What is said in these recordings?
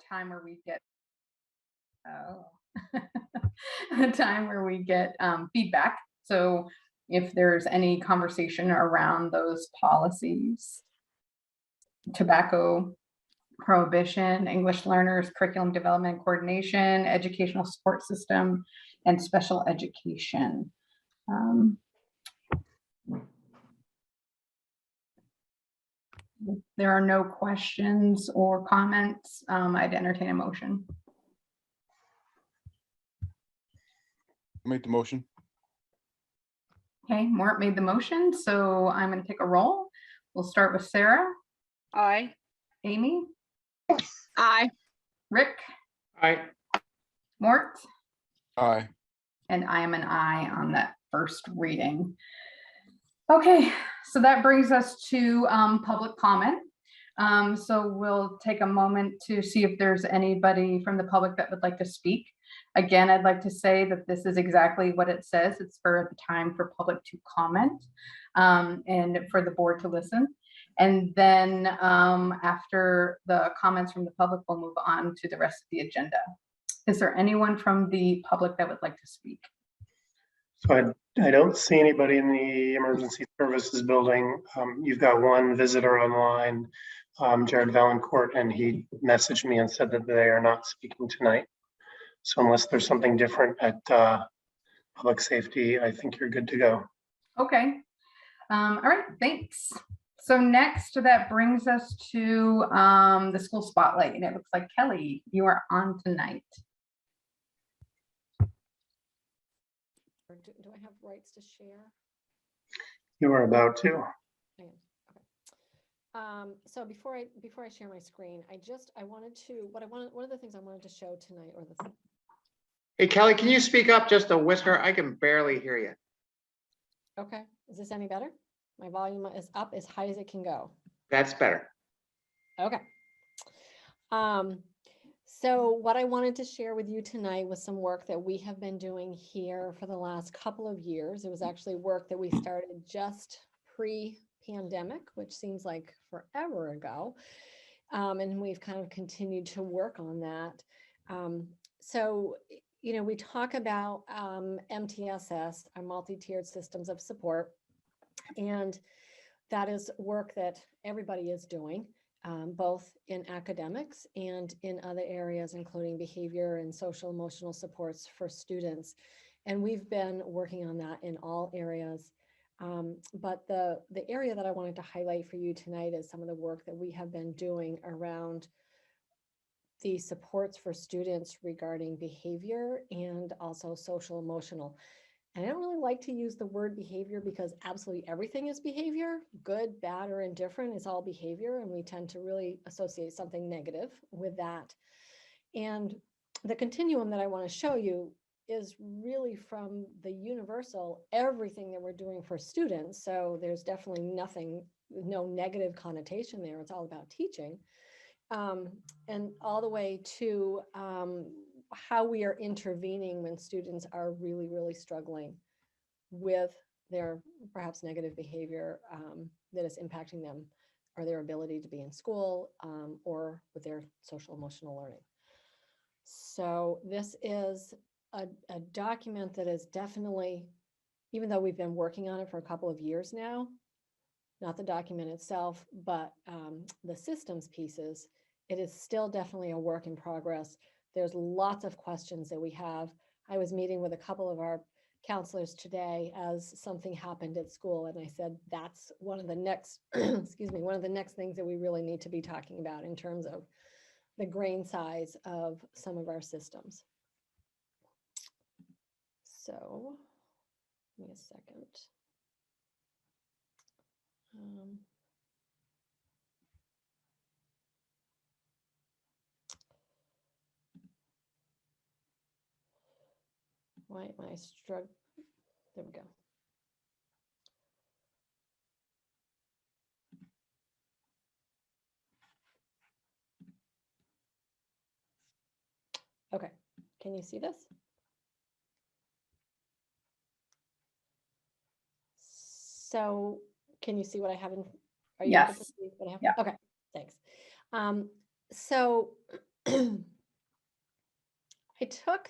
time where we get a time where we get feedback. So if there's any conversation around those policies, tobacco prohibition, English learners, curriculum development coordination, educational support system, and special education. If there are no questions or comments, I'd entertain a motion. Make the motion. Okay, Mort made the motion, so I'm going to take a roll. We'll start with Sarah. Aye. Amy. Aye. Rick. Aye. Mort. Aye. And I am an aye on that first reading. Okay, so that brings us to public comment. So we'll take a moment to see if there's anybody from the public that would like to speak. Again, I'd like to say that this is exactly what it says. It's for the time for public to comment and for the board to listen. And then after the comments from the public, we'll move on to the rest of the agenda. Is there anyone from the public that would like to speak? So I don't see anybody in the emergency services building. You've got one visitor online, Jared Valancourt, and he messaged me and said that they are not speaking tonight. So unless there's something different at public safety, I think you're good to go. Okay. All right, thanks. So next, that brings us to the school spotlight, and it looks like Kelly, you are on tonight. Do I have rights to share? You are about to. I am. Okay. So before I share my screen, I wanted to one of the things I wanted to show tonight, or the Hey, Kelly, can you speak up just a whisper? I can barely hear you. okay, is this any better? My volume is up as high as it can go. That's better. Okay. So what I wanted to share with you tonight was some work that we have been doing here for the last couple of years. It was actually work that we started just pre-pandemic, which seems like forever ago. And we've kind of continued to work on that. So, you know, we talk about MTSS, our multi-tiered systems of support, and that is work that everybody is doing. Both in academics and in other areas, including behavior and social emotional supports for students. And we've been working on that in all areas. But the area that I wanted to highlight for you tonight is some of the work that we have been doing around the supports for students regarding behavior and also social emotional. And I don't really like to use the word behavior because absolutely everything is behavior, good, bad, or indifferent is all behavior. And we tend to really associate something negative with that. And the continuum that I want to show you is really from the universal, everything that we're doing for students. So there's definitely no negative connotation there. It's all about teaching. And all the way to how we are intervening when students are really, really struggling with their perhaps negative behavior that is impacting them or their ability to be in school or with their social emotional learning. So this is a document that is definitely, even though we've been working on it for a couple of years now, not the document itself, but the systems pieces, it is still definitely a work in progress. There's lots of questions that we have. I was meeting with a couple of our counselors today as something happened at school. And I said, that's one of the next, excuse me, one of the next things that we really need to be talking about in terms of the grain size of some of our systems. So, give me a second. Why am I struggling? There we go. Okay, can you see this? So can you see what I have in? Are you able to see what I have? Yeah. Okay, thanks. So I took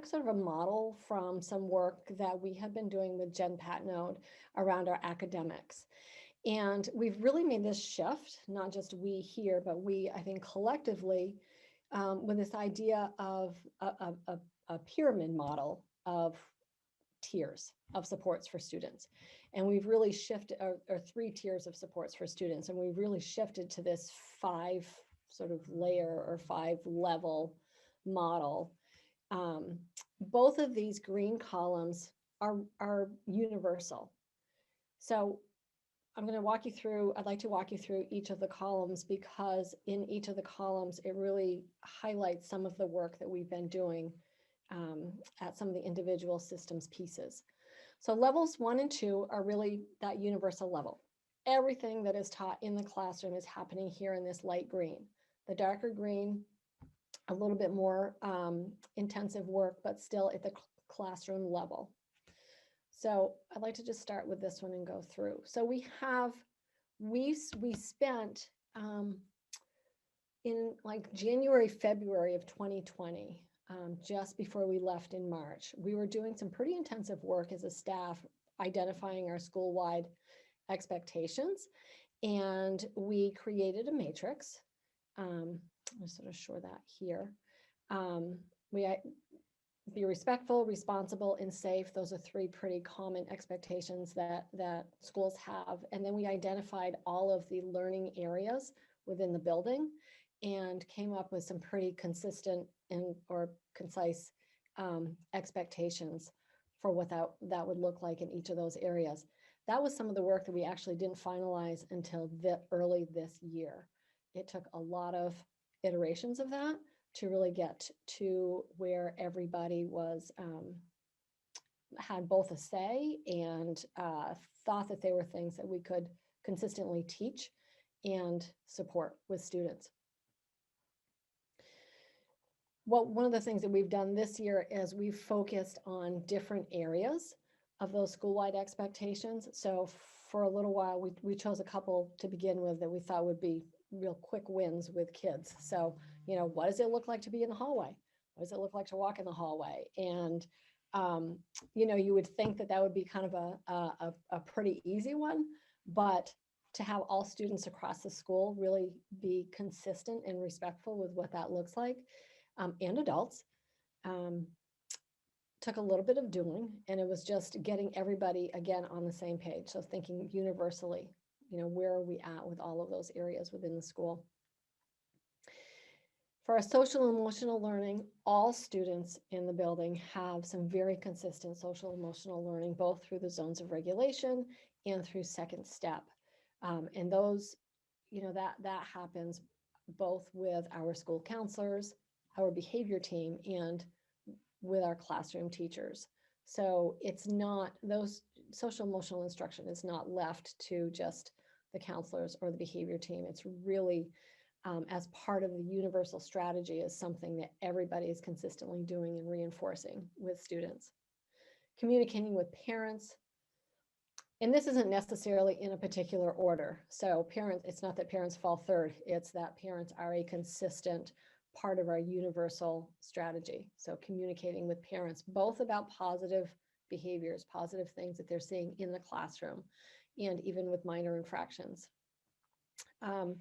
sort of a model from some work that we have been doing with Jen Patnode around our academics. And we've really made this shift, not just we here, but we, I think collectively, with this idea of a pyramid model of tiers of supports for students. And we've really shifted, or 3 tiers of supports for students. And we've really shifted to this 5 sort of layer or 5 level model. Both of these green columns are universal. So I'm going to walk you through, I'd like to walk you through each of the columns, because in each of the columns, it really highlights some of the work that we've been doing at some of the individual systems pieces. So levels 1 and 2 are really that universal level. Everything that is taught in the classroom is happening here in this light green. The darker green, a little bit more intensive work, but still at the classroom level. So I'd like to just start with this one and go through. So we spent in like January, February of 2020, just before we left in March, we were doing some pretty intensive work as a staff, identifying our school-wide expectations. And we created a matrix. I'll sort of show that here. Be respectful, responsible, and safe. Those are 3 pretty common expectations that schools have. And then we identified all of the learning areas within the building and came up with some pretty consistent or concise expectations for what that would look like in each of those areas. That was some of the work that we actually didn't finalize until early this year. It took a lot of iterations of that to really get to where everybody was had both a say and thought that they were things that we could consistently teach and support with students. Well, one of the things that we've done this year is we've focused on different areas of those school-wide expectations. So for a little while, we chose a couple to begin with that we thought would be real quick wins with kids. So, you know, what does it look like to be in the hallway? What does it look like to walk in the hallway? And, you know, you would think that would be kind of a pretty easy one, but to have all students across the school really be consistent and respectful with what that looks like, and adults, took a little bit of doing, and it was just getting everybody again on the same page. So thinking universally, you know, where are we at with all of those areas within the school? For our social and emotional learning, all students in the building have some very consistent social emotional learning, both through the zones of regulation and through second step. And those, you know, that happens both with our school counselors, our behavior team, and with our classroom teachers. So it's not, those social emotional instruction is not left to just the counselors or the behavior team. It's really as part of the universal strategy is something that everybody is consistently doing and reinforcing with students. Communicating with parents. And this isn't necessarily in a particular order. So parents, it's not that parents fall third, it's that parents are a consistent part of our universal strategy. So communicating with parents, both about positive behaviors, positive things that they're seeing in the classroom, and even with minor infractions. I'm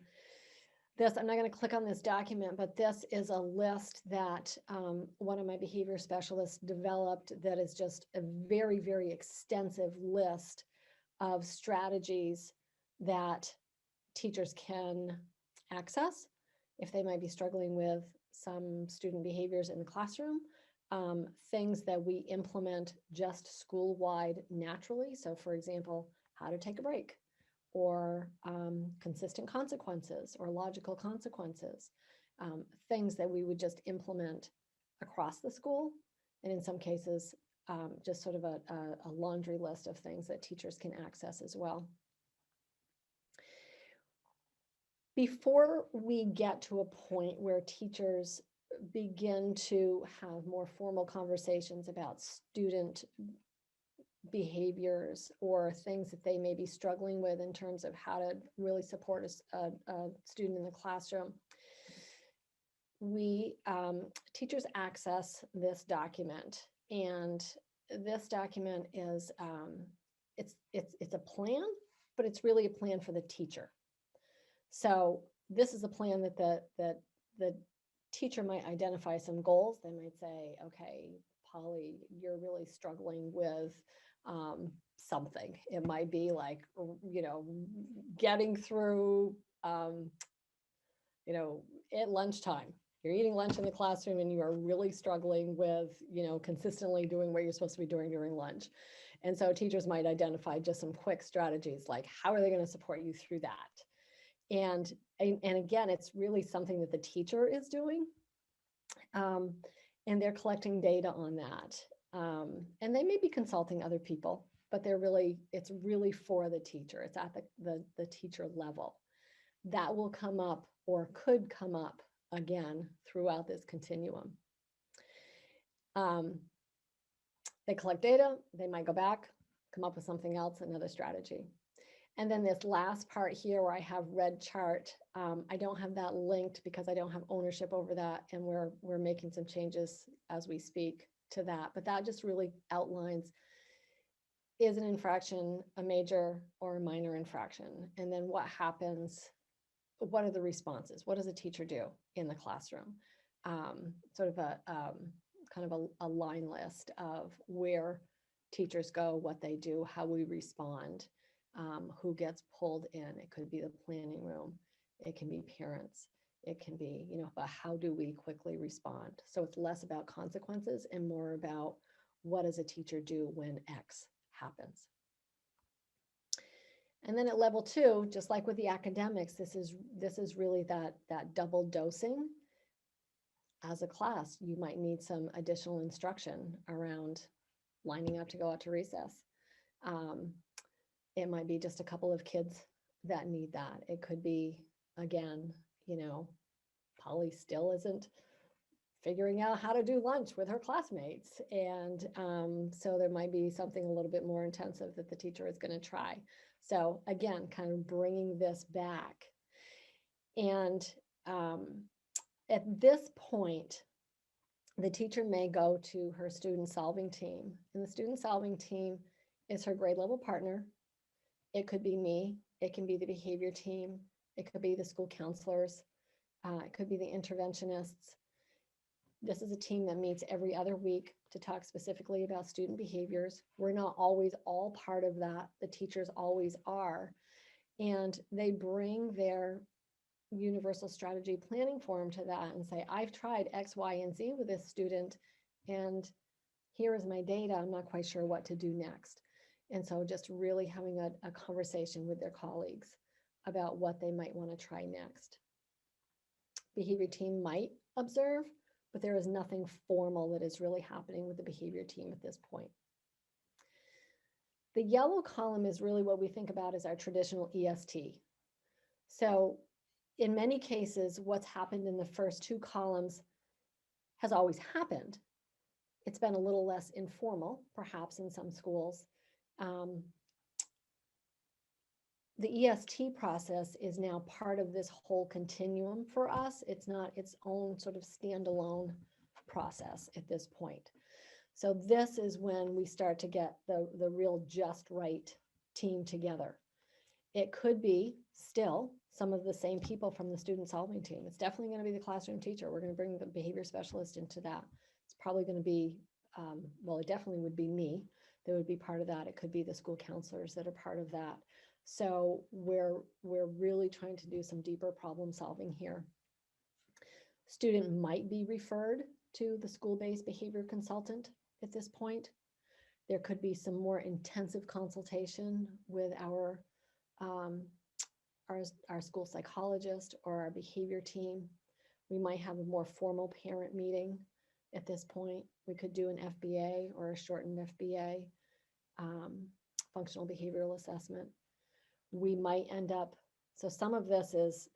not going to click on this document, but this is a list that one of my behavior specialists developed that is just a very, very extensive list of strategies that teachers can access if they might be struggling with some student behaviors in the classroom, things that we implement just school-wide naturally. So for example, how to take a break, or consistent consequences or logical consequences, things that we would just implement across the school. And in some cases, just sort of a laundry list of things that teachers can access as well. Before we get to a point where teachers begin to have more formal conversations about student behaviors or things that they may be struggling with in terms of how to really support a student in the classroom, teachers access this document, and this document is, it's a plan, but it's really a plan for the teacher. So this is a plan that the teacher might identify some goals. They might say, okay, Polly, you're really struggling with something. It might be like, getting through, at lunchtime. You're eating lunch in the classroom and you are really struggling with, consistently doing what you're supposed to be doing during lunch. And so teachers might identify just some quick strategies, like how are they going to support you through that? And again, it's really something that the teacher is doing. And they're collecting data on that. And they may be consulting other people, but it's really for the teacher. It's at the teacher level. That will come up or could come up again throughout this continuum. They collect data, they might go back, come up with something else, another strategy. And then this last part here where I have red chart, I don't have that linked because I don't have ownership over that. And we're making some changes as we speak to that. But that just really outlines, is an infraction a major or a minor infraction? And then what happens? What are the responses? What does a teacher do in the classroom? Sort of a line list of where teachers go, what they do, how we respond, who gets pulled in. It could be the planning room. It can be parents. It can be, but how do we quickly respond? So it's less about consequences and more about what does a teacher do when X happens. And then at level 2, just like with the academics, this is really that double dosing. As a class, you might need some additional instruction around lining up to go out to recess. It might be just a couple of kids that need that. It could be, again, Polly still isn't figuring out how to do lunch with her classmates. And so there might be something a little bit more intensive that the teacher is going to try. So again, kind of bringing this back. And at this point, the teacher may go to her student solving team. And the student solving team is her grade level partner. It could be me. It can be the behavior team. It could be the school counselors. It could be the interventionists. This is a team that meets every other week to talk specifically about student behaviors. We're not always all part of that. The teachers always are. And they bring their universal strategy planning form to that and say, I've tried X, Y, and Z with this student, and here is my data. I'm not quite sure what to do next. And so just really having a conversation with their colleagues about what they might want to try next. Behavior team might observe, but there is nothing formal that is really happening with the behavior team at this point. The yellow column is really what we think about as our traditional EST. So in many cases, what's happened in the first 2 columns has always happened. It's been a little less informal, perhaps in some schools. The EST process is now part of this whole continuum for us. It's not its own sort of standalone process at this point. So this is when we start to get the real just right team together. It could be still some of the same people from the student solving team. It's definitely going to be the classroom teacher. We're going to bring the behavior specialist into that. It's probably going to be, well, it definitely would be me that would be part of that. It could be the school counselors that are part of that. So we're really trying to do some deeper problem solving here. Student might be referred to the school-based behavior consultant at this point. There could be some more intensive consultation with our school psychologist or our behavior team. We might have a more formal parent meeting at this point. We could do an FBA or a shortened FBA, functional behavioral assessment. We might end up, so some of this is,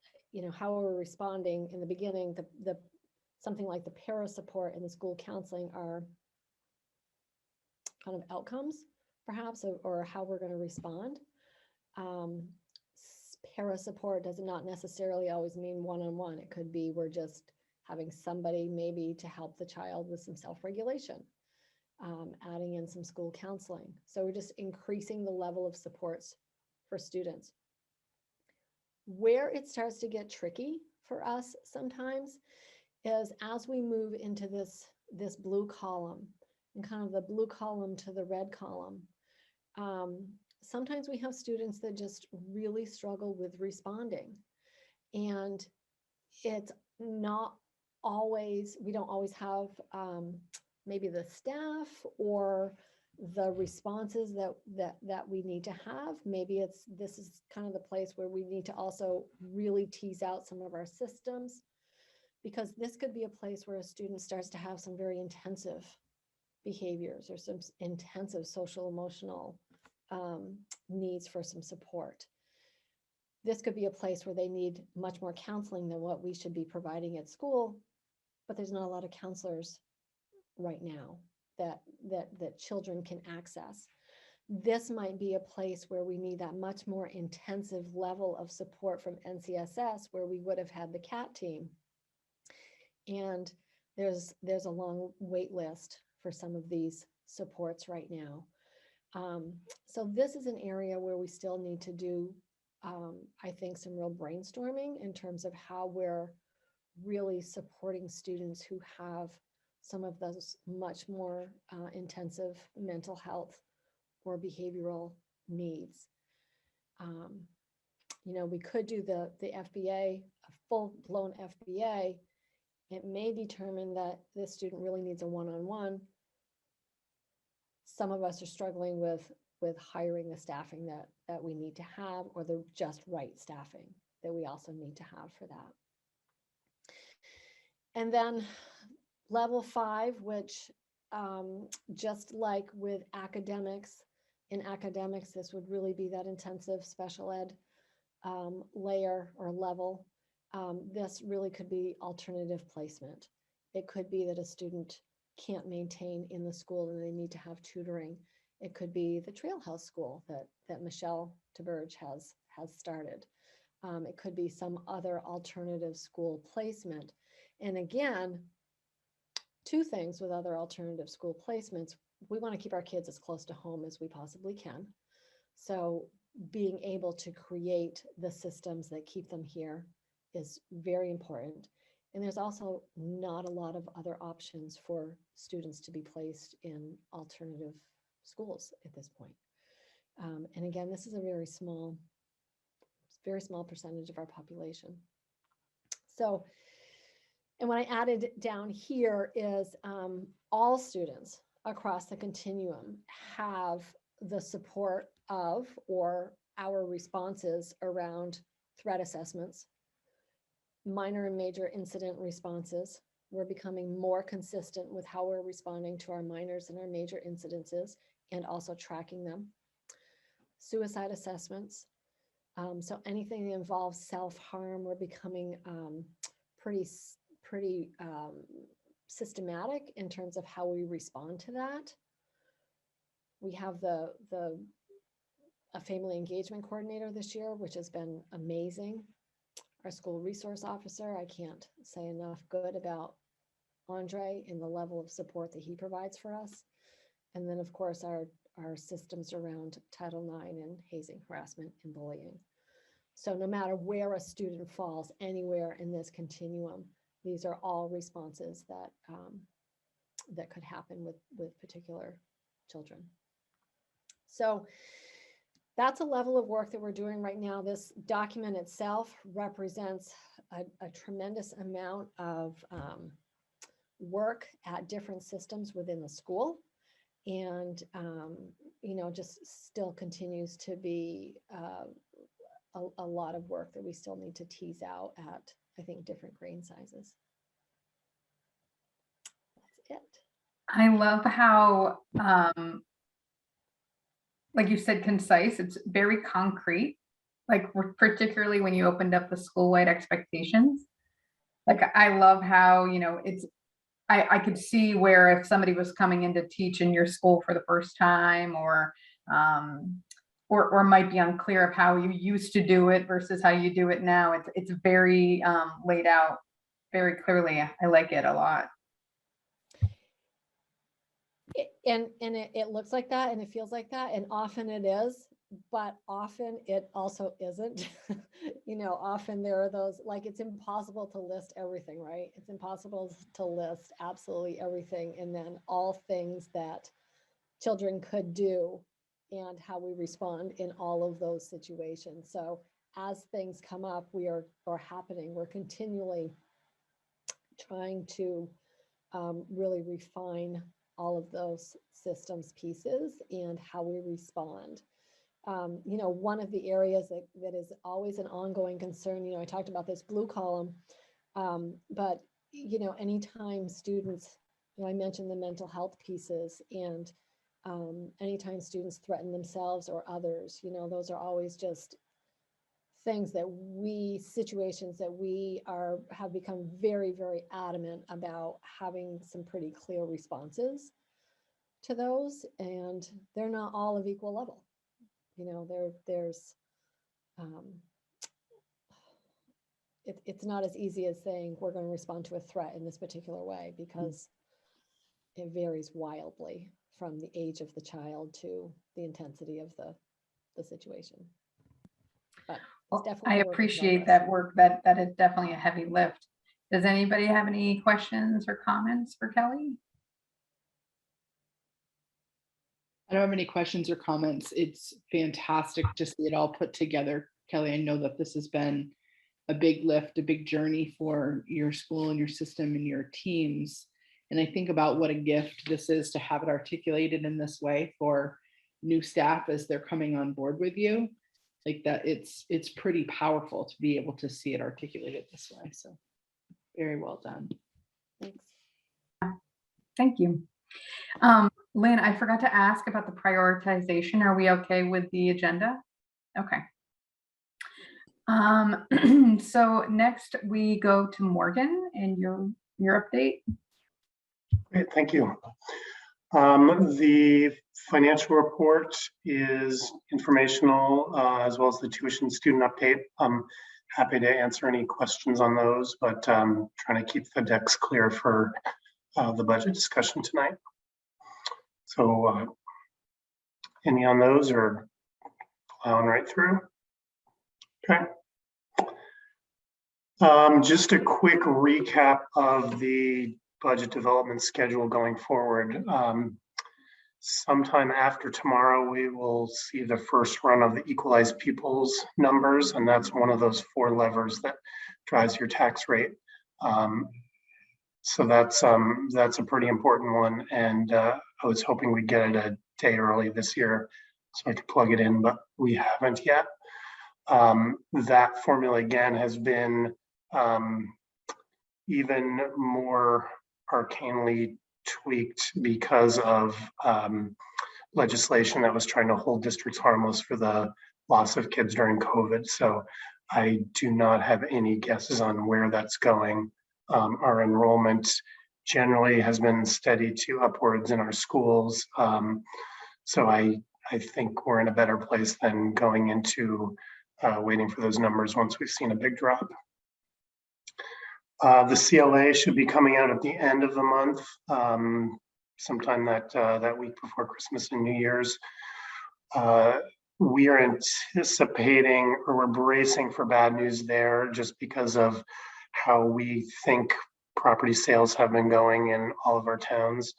how we're responding in the beginning, the something like the para support and the school counseling are kind of outcomes, perhaps, or how we're going to respond. Para support does not necessarily always mean one-on-one. It could be we're just having somebody maybe to help the child with some self-regulation, adding in some school counseling. So we're just increasing the level of supports for students. Where it starts to get tricky for us sometimes is as we move into this blue column, and kind of the blue column to the red column. Sometimes we have students that just really struggle with responding, and it's not always, we don't always have maybe the staff or the responses that we need to have. Maybe this is kind of the place where we need to also really tease out some of our systems, because this could be a place where a student starts to have some very intensive behaviors or some intensive social emotional needs for some support. This could be a place where they need much more counseling than what we should be providing at school, but there's not a lot of counselors right now that children can access. This might be a place where we need that much more intensive level of support from NCSS, where we would have had the CAT team. And there's a long wait list for some of these supports right now. So this is an area where we still need to do, I think, some real brainstorming in terms of how we're really supporting students who have some of those much more intensive mental health or behavioral needs. You know, we could do the FBA, a full-blown FBA. It may determine that this student really needs a one-on-one. Some of us are struggling with hiring the staffing that we need to have, or the just right staffing that we also need to have for that. And then level 5, which just like with academics, in academics, this would really be that intensive special ed layer or level. This really could be alternative placement. It could be that a student can't maintain in the school and they need to have tutoring. It could be the Trail House School that Michelle DeBurge has started. It could be some other alternative school placement. And again, 2 things with other alternative school placements. We want to keep our kids as close to home as we possibly can. So being able to create the systems that keep them here is very important. And there's also not a lot of other options for students to be placed in alternative schools at this point. And again, this is a very small percentage of our population. So, and what I added down here is all students across the continuum have the support of or our responses around threat assessments, minor and major incident responses. We're becoming more consistent with how we're responding to our minors and our major incidences, and also tracking them. Suicide assessments. So anything that involves self-harm, we're becoming pretty systematic in terms of how we respond to that. We have a family engagement coordinator this year, which has been amazing. Our school resource officer, I can't say enough good about Andre and the level of support that he provides for us. And then of course our systems around Title IX and hazing, harassment, and bullying. So no matter where a student falls anywhere in this continuum, these are all responses that could happen with particular children. So that's a level of work that we're doing right now. This document itself represents a tremendous amount of work at different systems within the school. And, you know, just still continues to be a lot of work that we still need to tease out at, I think, different grain sizes. That's it. I love how, like you said, concise. It's very concrete. Like particularly when you opened up the school-wide expectations. Like I love how, you know, I could see where if somebody was coming in to teach in your school for the first time, or might be unclear of how you used to do it versus how you do it now. It's very laid out, very clearly. I like it a lot. And it looks like that and it feels like that, and often it is, but often it also isn't. Often there are those, like, it's impossible to list everything, right? It's impossible to list absolutely everything, and then all things that children could do and how we respond in all of those situations. So as things come up, we're continually trying to really refine all of those systems pieces and how we respond. One of the areas that is always an ongoing concern, I talked about this blue column, but anytime students, I mentioned the mental health pieces, and anytime students threaten themselves or others, those are always just situations that we have become very, very adamant about having some pretty clear responses to those, and they're not all of equal level. It's not as easy as saying we're going to respond to a threat in this particular way, because it varies wildly from the age of the child to the intensity of the situation. But Well, definitely I a work in appreciate progress. that work. That is definitely a heavy lift. Does anybody have any questions or comments for Kelly? I don't have any questions or comments. It's fantastic to see it all put together. Kelly, I know that this has been a big lift, a big journey for your school and your system and your teams. And I think about what a gift this is to have it articulated in this way for new staff as they're coming on board with you. Like that, it's pretty powerful to be able to see it articulated this way. So very well done. Thanks. Thank you. Lynn, I forgot to ask about the prioritization. Are we okay with the agenda? Okay. So next we go to Morgan and your update. Great, thank you. The financial report is informational, as well as the tuition student update. I'm happy to answer any questions on those, but trying to keep the decks clear for the budget discussion tonight. So any on those, or plowing right through? Okay. Just a quick recap of the budget development schedule going forward. Sometime after tomorrow, we will see the first run of the equalized pupils numbers, and that's one of those 4 levers that drives your tax rate. So that's a pretty important one, and I was hoping we'd get it a day early this year so I could plug it in, but we haven't yet. That formula again has been even more arcanely tweaked because of legislation that was trying to hold districts harmless for the loss of kids during COVID. So I do not have any guesses on where that's going. Our enrollment generally has been steady to upwards in our schools. So I think we're in a better place than going into waiting for those numbers once we've seen a big drop. The CLA should be coming out at the end of the month, sometime that week before Christmas and New Year's. We are anticipating, or we're bracing for bad news there, just because of how we think property sales have been going in all of our towns.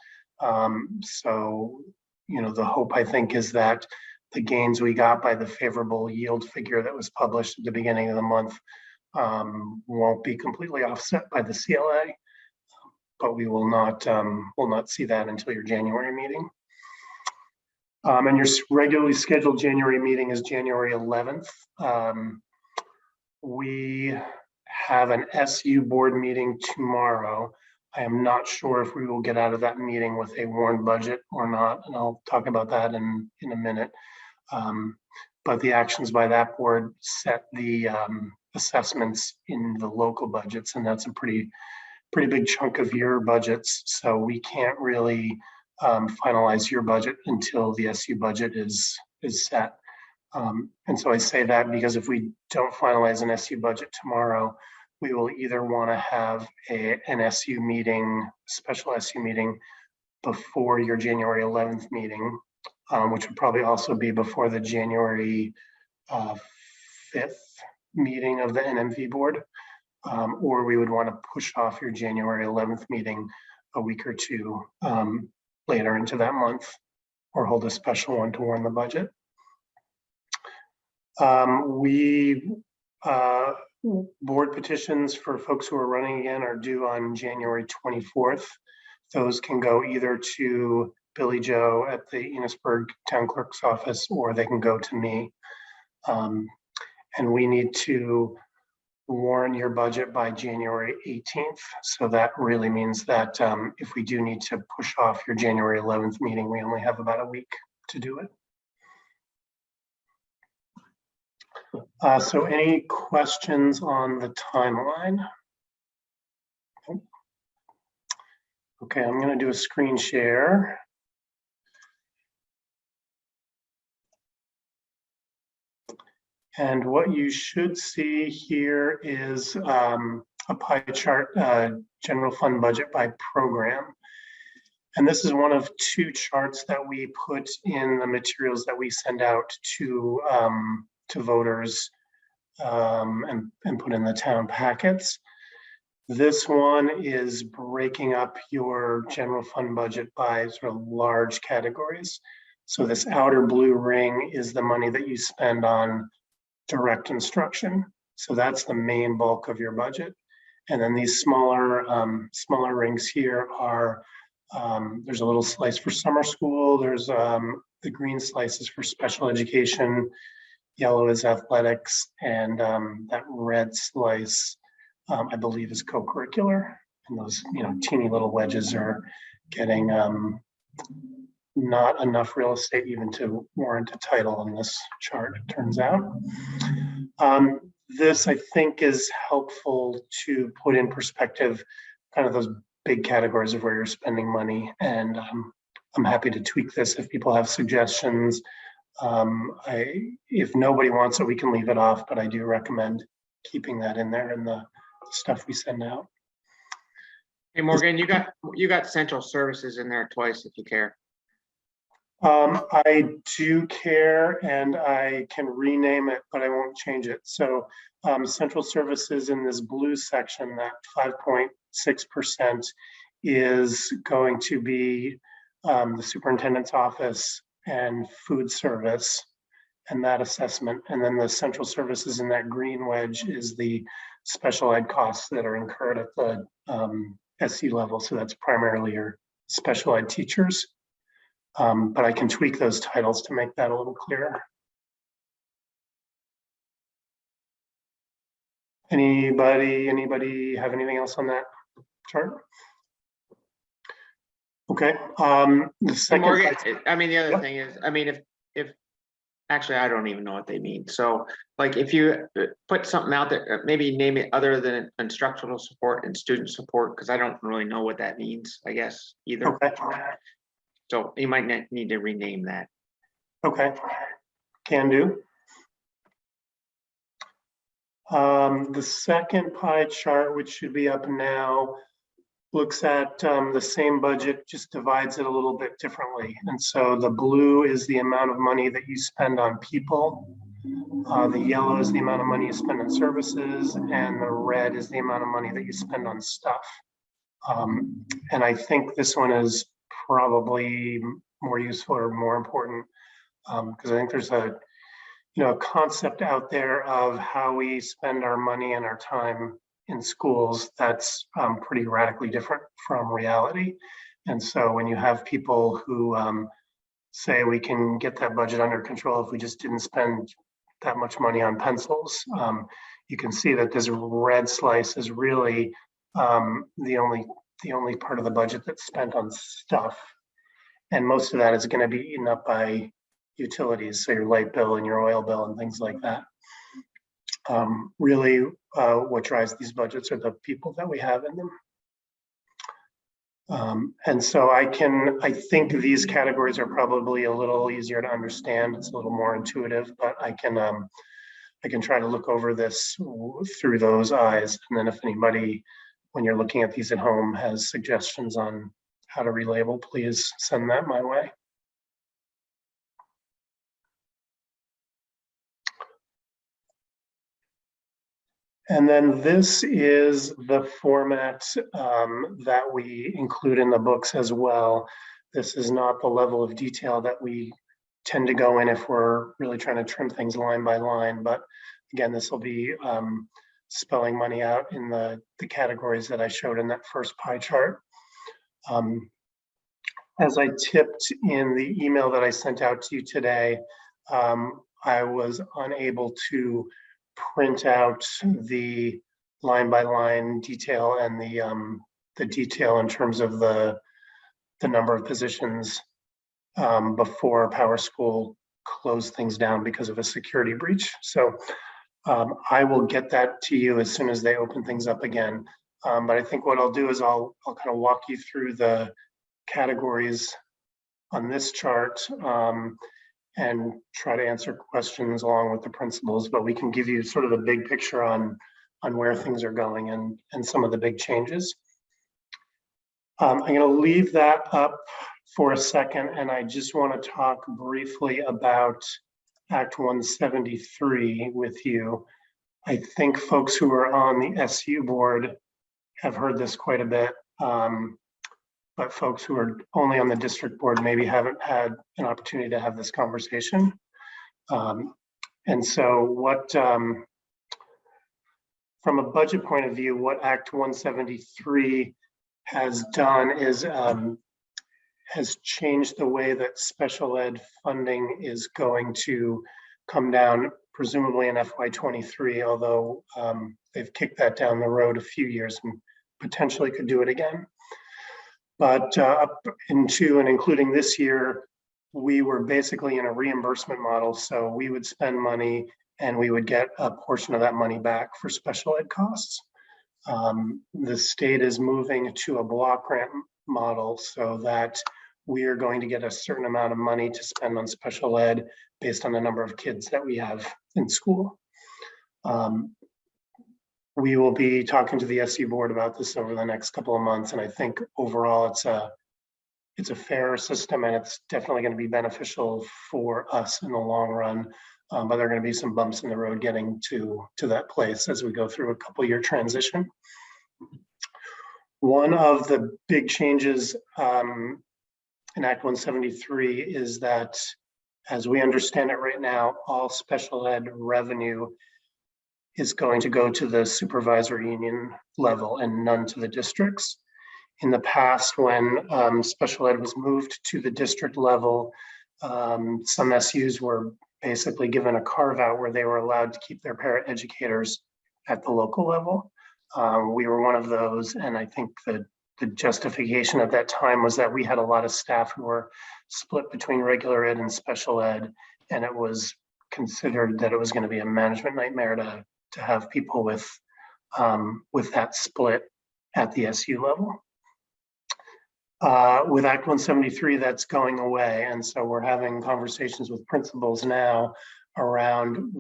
So, the hope, I think, is that the gains we got by the favorable yield figure that was published at the beginning of the month won't be completely offset by the CLA, but we will not see that until your January meeting. And your regularly scheduled January meeting is January 11th. We have an SU board meeting tomorrow. I am not sure if we will get out of that meeting with a warned budget or not, and I'll talk about that in a minute. But the actions by that board set the assessments in the local budgets, and that's a pretty big chunk of your budgets. So we can't really finalize your budget until the SU budget is set. And so I say that because if we don't finalize an SU budget tomorrow, we will either want to have an SU meeting, special SU meeting before your January 11th meeting, which would probably also be before the January 5th meeting of the NMV board, or we would want to push off your January 11th meeting a week or two later into that month, or hold a special one to warn the budget. Board petitions for folks who are running again are due on January 24th. Those can go either to Billy Joe at the Enosburg Town Clerk's office, or they can go to me. And we need to warn your budget by January 18th. So that really means that if we do need to push off your January 11th meeting, we only have about a week to do it. So any questions on the timeline? Okay, I'm going to do a screen share. And what you should see here is a pie chart, general fund budget by program. And this is one of two charts that we put in the materials that we send out to voters and put in the town packets. This one is breaking up your general fund budget by sort of large categories. So this outer blue ring is the money that you spend on direct instruction. So that's the main bulk of your budget. And then these smaller rings here are, there's a little slice for summer school. There's the green slices for special education. Yellow is athletics, and that red slice, I believe, is co-curricular. And those, teeny little wedges are getting not enough real estate even to warrant a title on this chart, it turns out. This, I think, is helpful to put in perspective kind of those big categories of where you're spending money. And I'm happy to tweak this if people have suggestions. If nobody wants it, we can leave it off, but I do recommend keeping that in there in the stuff we send out. Hey, Morgan, you got central services in there twice if you care. I do care, and I can rename it, but I won't change it. So central services in this blue section, that 5.6% is going to be the superintendent's office and food service and that assessment. And then the central services in that green wedge is the special ed costs that are incurred at the SC level. So that's primarily your special ed teachers. But I can tweak those titles to make that a little clearer. Anybody have anything else on that chart? Okay. The second, Morgan, the other Yep. thing is, if actually, I don't even know what they mean. So like if you put something out there, maybe name it other than instructional support and student support, because I don't really know what that means, I guess, either. Okay. So you might need to rename that. Okay, can do. The second pie chart, which should be up now, looks at the same budget, just divides it a little bit differently. And so the blue is the amount of money that you spend on people. The yellow is the amount of money you spend on services, and the red is the amount of money that you spend on stuff. And I think this one is probably more useful or more important because I think there's a concept out there of how we spend our money and our time in schools that's pretty radically different from reality. And so when you have people who say we can get that budget under control if we just didn't spend that much money on pencils, you can see that this red slice is really the only part of the budget that's spent on stuff. And most of that is going to be eaten up by utilities, so your light bill and your oil bill and things like that. Really, what drives these budgets are the people that we have in them. And so I think these categories are probably a little easier to understand. It's a little more intuitive, but I can I can try to look over this through those eyes. And then if anybody, when you're looking at these at home, has suggestions on how to relabel, please send that my way. And then this is the format that we include in the books as well. This is not the level of detail that we tend to go in if we're really trying to trim things line by line. But again, this will be spelling money out in the categories that I showed in that first pie chart. As I tipped in the email that I sent out to you today, I was unable to print out the line by line detail and the detail in terms of the number of positions before Power School closed things down because of a security breach. So I will get that to you as soon as they open things up again. But I think what I'll do is I'll kind of walk you through the categories on this chart and try to answer questions along with the principals, but we can give you sort of the big picture on where things are going and some of the big changes. I'm going to leave that up for a second, and I just want to talk briefly about Act 173 with you. I think folks who are on the SU board have heard this quite a bit, but folks who are only on the district board maybe haven't had an opportunity to have this conversation. And so what, from a budget point of view, what Act 173 has done is has changed the way that special ed funding is going to come down, presumably in FY23, although they've kicked that down the road a few years and potentially could do it again. But up into and including this year, we were basically in a reimbursement model. So we would spend money and we would get a portion of that money back for special ed costs. The state is moving to a block grant model so that we are going to get a certain amount of money to spend on special ed based on the number of kids that we have in school. We will be talking to the SU board about this over the next couple of months, and I think overall it's a fair system, and it's definitely going to be beneficial for us in the long run. But there are going to be some bumps in the road getting to that place as we go through a couple-year transition. One of the big changes in Act 173 is that, as we understand it right now, all special ed revenue is going to go to the supervisory union level and none to the districts. In the past, when special ed was moved to the district level, some SUs were basically given a carve out where they were allowed to keep their paraeducators at the local level. We were one of those, and I think that the justification at that time was that we had a lot of staff who were split between regular ed and special ed, and it was considered that it was going to be a management nightmare to have people with that split at the SU level. With Act 173, that's going away, and so we're having conversations with principals now around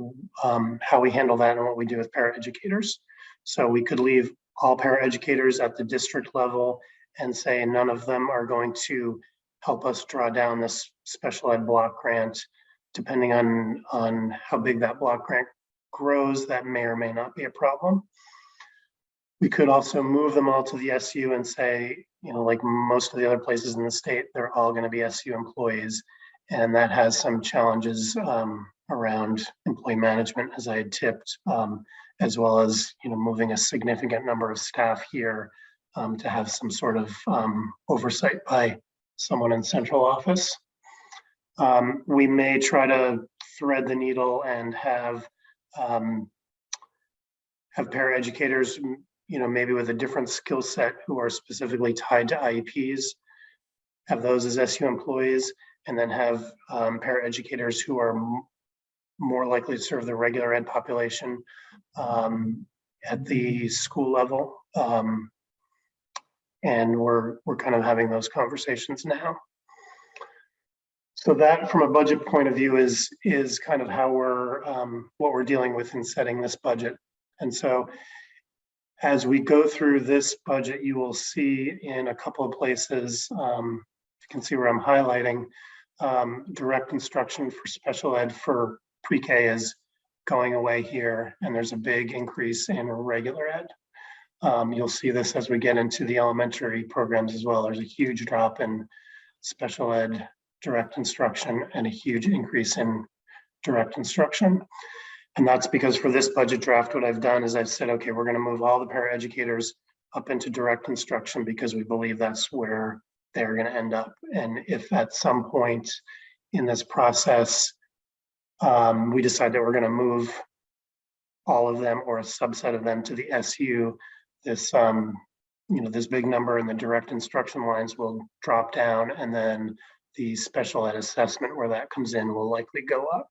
how we handle that and what we do with paraeducators. So we could leave all paraeducators at the district level and say none of them are going to help us draw down this special ed block grant. Depending on how big that block grant grows, that may or may not be a problem. We could also move them all to the SU and say, you know, like most of the other places in the state, they're all going to be SU employees. And that has some challenges around employee management, as I had tipped, as well as, you know, moving a significant number of staff here to have some sort of oversight by someone in central office. We may try to thread the needle and have paraeducators, you know, maybe with a different skill set who are specifically tied to IEPs, have those as SU employees, and then have paraeducators who are more likely to serve the regular ed population at the school level. And we're kind of having those conversations now. So that, from a budget point of view, is kind of how we're what we're dealing with in setting this budget. And so as we go through this budget, you will see in a couple of places, you can see where I'm highlighting, direct instruction for special ed for pre-K is going away here, and there's a big increase in regular ed. You'll see this as we get into the elementary programs as well. There's a huge drop in special ed direct instruction and a huge increase in direct instruction. And that's because for this budget draft, what I've done is I've said, okay, we're going to move all the paraeducators up into direct instruction because we believe that's where they're going to end up. And if at some point in this process, we decide that we're going to move all of them or a subset of them to the SU, this this big number in the direct instruction lines will drop down, and then the special ed assessment where that comes in will likely go up.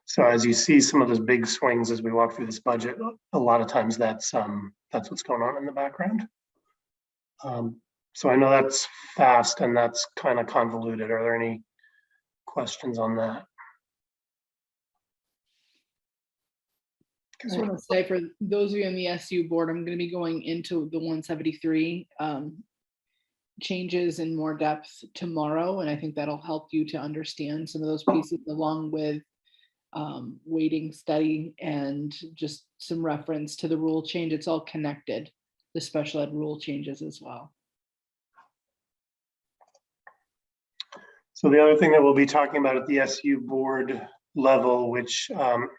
So as you see some of those big swings as we walk through this budget, a lot of times that's what's going on in the background. So I know that's fast and that's kind of convoluted. Are there any questions on that? I just want to say, for those of you on the SU board, I'm going to be going into the 173 changes in more depth tomorrow, and I think that'll help you to understand some of those pieces, along with weighting study and just some reference to the rule change. It's all connected, the special ed rule changes as well. So the other thing that we'll be talking about at the SU board level, which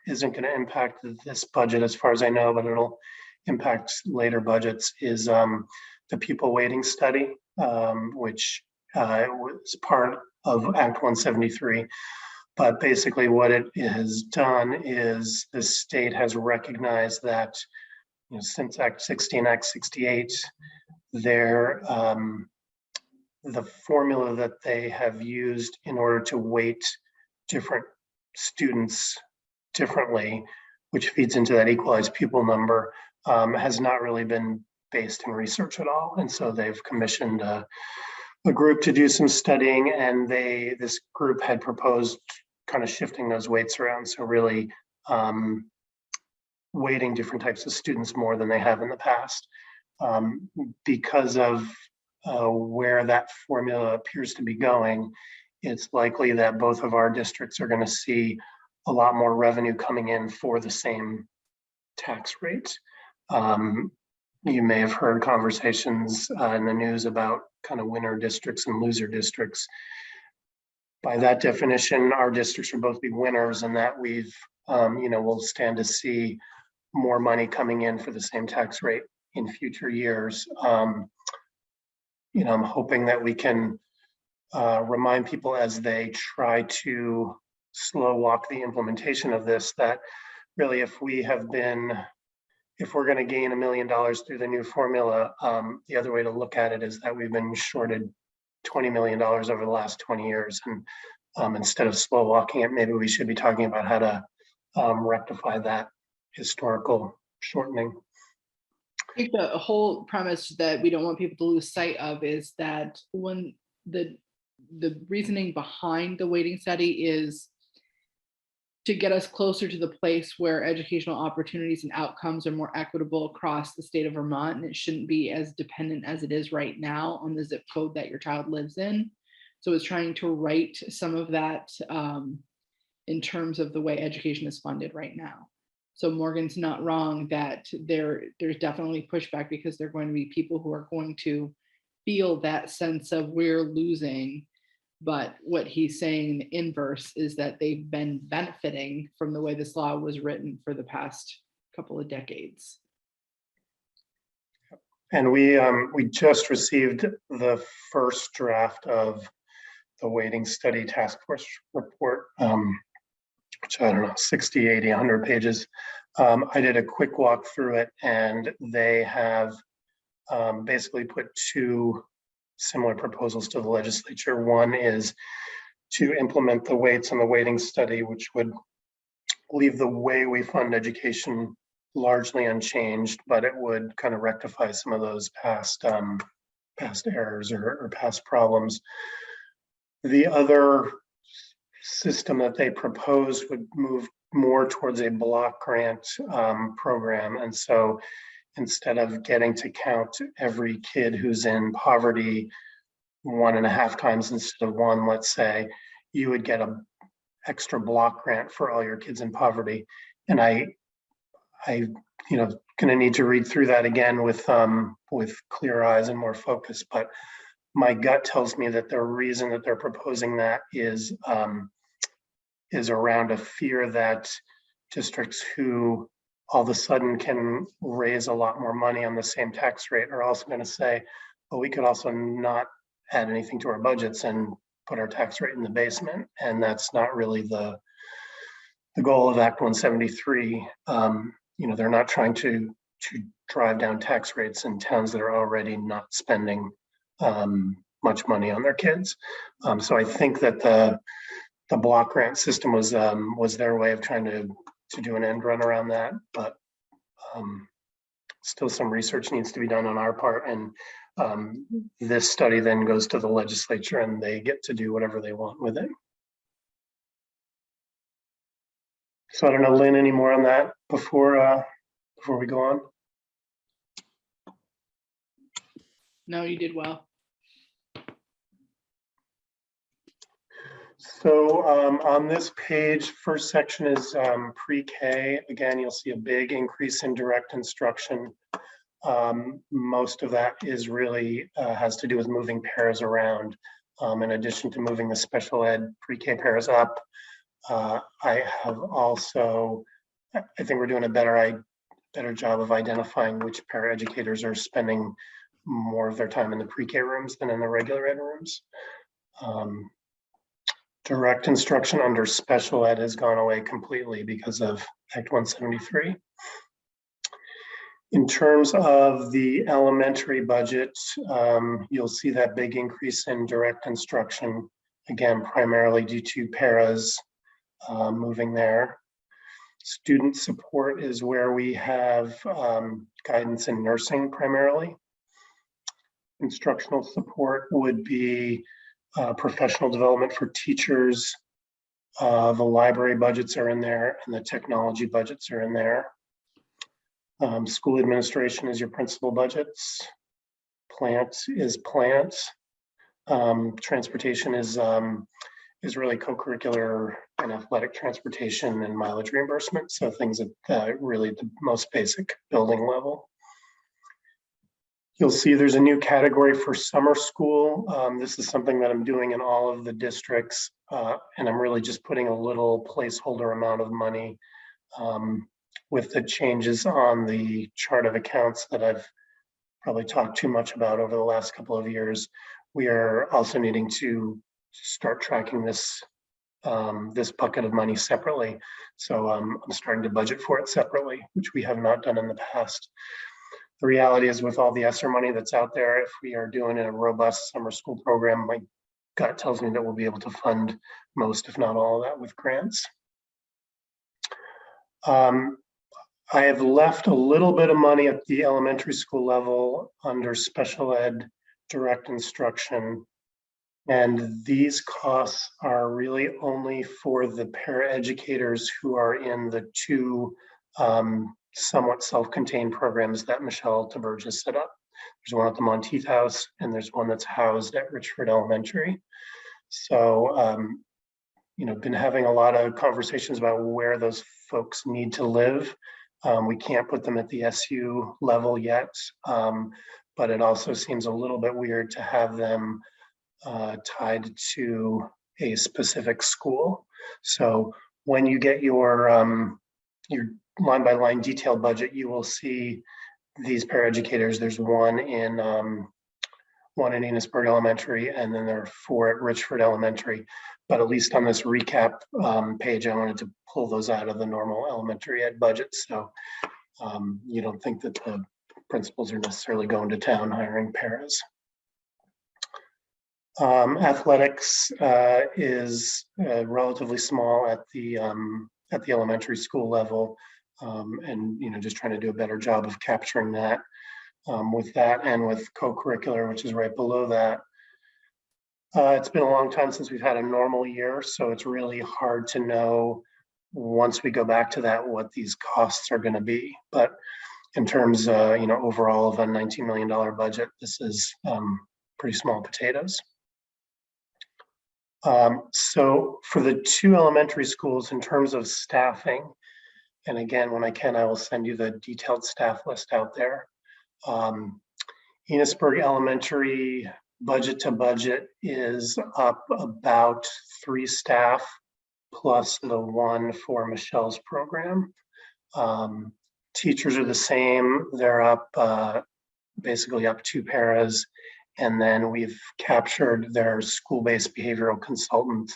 isn't going to impact this budget as far as I know, but it'll impact later budgets, is the pupil weighting study, which was part of Act 173. But basically what it has done is the state has recognized that, since Act 16, Act 68, the formula that they have used in order to weight different students differently, which feeds into that equalized pupil number, has not really been based in research at all. And so they've commissioned a group to do some studying, and this group had proposed kind of shifting those weights around. So really weighting different types of students more than they have in the past. Because of where that formula appears to be going, it's likely that both of our districts are going to see a lot more revenue coming in for the same tax rate. You may have heard conversations in the news about kind of winner districts and loser districts. By that definition, our districts will both be winners, and that we'll stand to see more money coming in for the same tax rate in future years. I'm hoping that we can remind people as they try to slow walk the implementation of this, that really if we're going to gain $1 million through the new formula, the other way to look at it is that we've been shorted $20 million over the last 20 years. And instead of slow walking it, maybe we should be talking about how to rectify that historical shortening. I think the whole premise that we don't want people to lose sight of is that when the reasoning behind the weighting study is to get us closer to the place where educational opportunities and outcomes are more equitable across the state of Vermont, and it shouldn't be as dependent as it is right now on the zip code that your child lives in. So it's trying to right some of that in terms of the way education is funded right now. So Morgan's not wrong that there's definitely pushback, because there are going to be people who are going to feel that sense of we're losing. But what he's saying in the inverse is that they've been benefiting from the way this law was written for the past couple of decades. And we just received the first draft of the weighting study task force report, which I don't know, 60, 80, 100 pages. I did a quick walk through it, and they have basically put two similar proposals to the legislature. One is to implement the weights in the weighting study, which would leave the way we fund education largely unchanged, but it would kind of rectify some of those past errors or past problems. The other system that they proposed would move more towards a block grant program. And so instead of getting to count every kid who's in poverty 1.5 times instead of one, let's say, you would get a extra block grant for all your kids in poverty. And I gonna need to read through that again with clear eyes and more focus. But my gut tells me that the reason that they're proposing that is around a fear that districts who all of a sudden can raise a lot more money on the same tax rate are also going to say, well, we could also not add anything to our budgets and put our tax rate in the basement. And that's not really the goal of Act 173. They're not trying to drive down tax rates in towns that are already not spending much money on their kids. So I think that the block grant system was their way of trying to do an end run around that, but still some research needs to be done on our part. And this study then goes to the legislature and they get to do whatever they want with it. So I don't know, Lynn, any more on that before we go on? No, you did well. So on this page, first section is pre-K. Again, you'll see a big increase in direct instruction. Most of that is really has to do with moving pairs around. In addition to moving the special ed pre-K pairs up, I have also, I think we're doing a better job of identifying which paraeducators are spending more of their time in the pre-K rooms than in the regular ed rooms. Direct instruction under special ed has gone away completely because of Act 173. In terms of the elementary budget, you'll see that big increase in direct instruction, again, primarily due to paras moving there. Student support is where we have guidance in nursing primarily. Instructional support would be professional development for teachers. The library budgets are in there and the technology budgets are in there. School administration is your principal budgets. Plant is plant. Transportation is really co-curricular and athletic transportation and mileage reimbursement. So things at really the most basic building level. You'll see there's a new category for summer school. This is something that I'm doing in all of the districts, and I'm really just putting a little placeholder amount of money with the changes on the chart of accounts that I've probably talked too much about over the last couple of years. We are also needing to start tracking this bucket of money separately. So I'm starting to budget for it separately, which we have not done in the past. The reality is with all the ESSER money that's out there, if we are doing a robust summer school program, my gut tells me that we'll be able to fund most, if not all of that with grants. I have left a little bit of money at the elementary school level under special ed direct instruction. And these costs are really only for the paraeducators who are in the two somewhat self-contained programs that Michelle Taberge has set up. There's one at the Monteith House and there's one that's housed at Richford Elementary. So, been having a lot of conversations about where those folks need to live. We can't put them at the SU level yet, but it also seems a little bit weird to have them tied to a specific school. So when you get your line by line detailed budget, you will see these paraeducators. There's one in Enosburg Elementary, and then there are 4 at Richford Elementary. But at least on this recap page, I wanted to pull those out of the normal elementary ed budget. So you don't think that the principals are necessarily going to town hiring paras. Athletics is relatively small at the elementary school level, and just trying to do a better job of capturing that. With that and with co-curricular, which is right below that, It's been a long time since we've had a normal year, so it's really hard to know once we go back to that what these costs are going to be. But in terms, overall of a $19 million budget, this is pretty small potatoes. So for the two elementary schools, in terms of staffing, and again, when I can, I will send you the detailed staff list out there. Enosburg Elementary budget to budget is up about 3 staff plus the 1 for Michelle's program. Teachers are the same. They're up, basically up 2 paras. And then we've captured their school-based behavioral consultant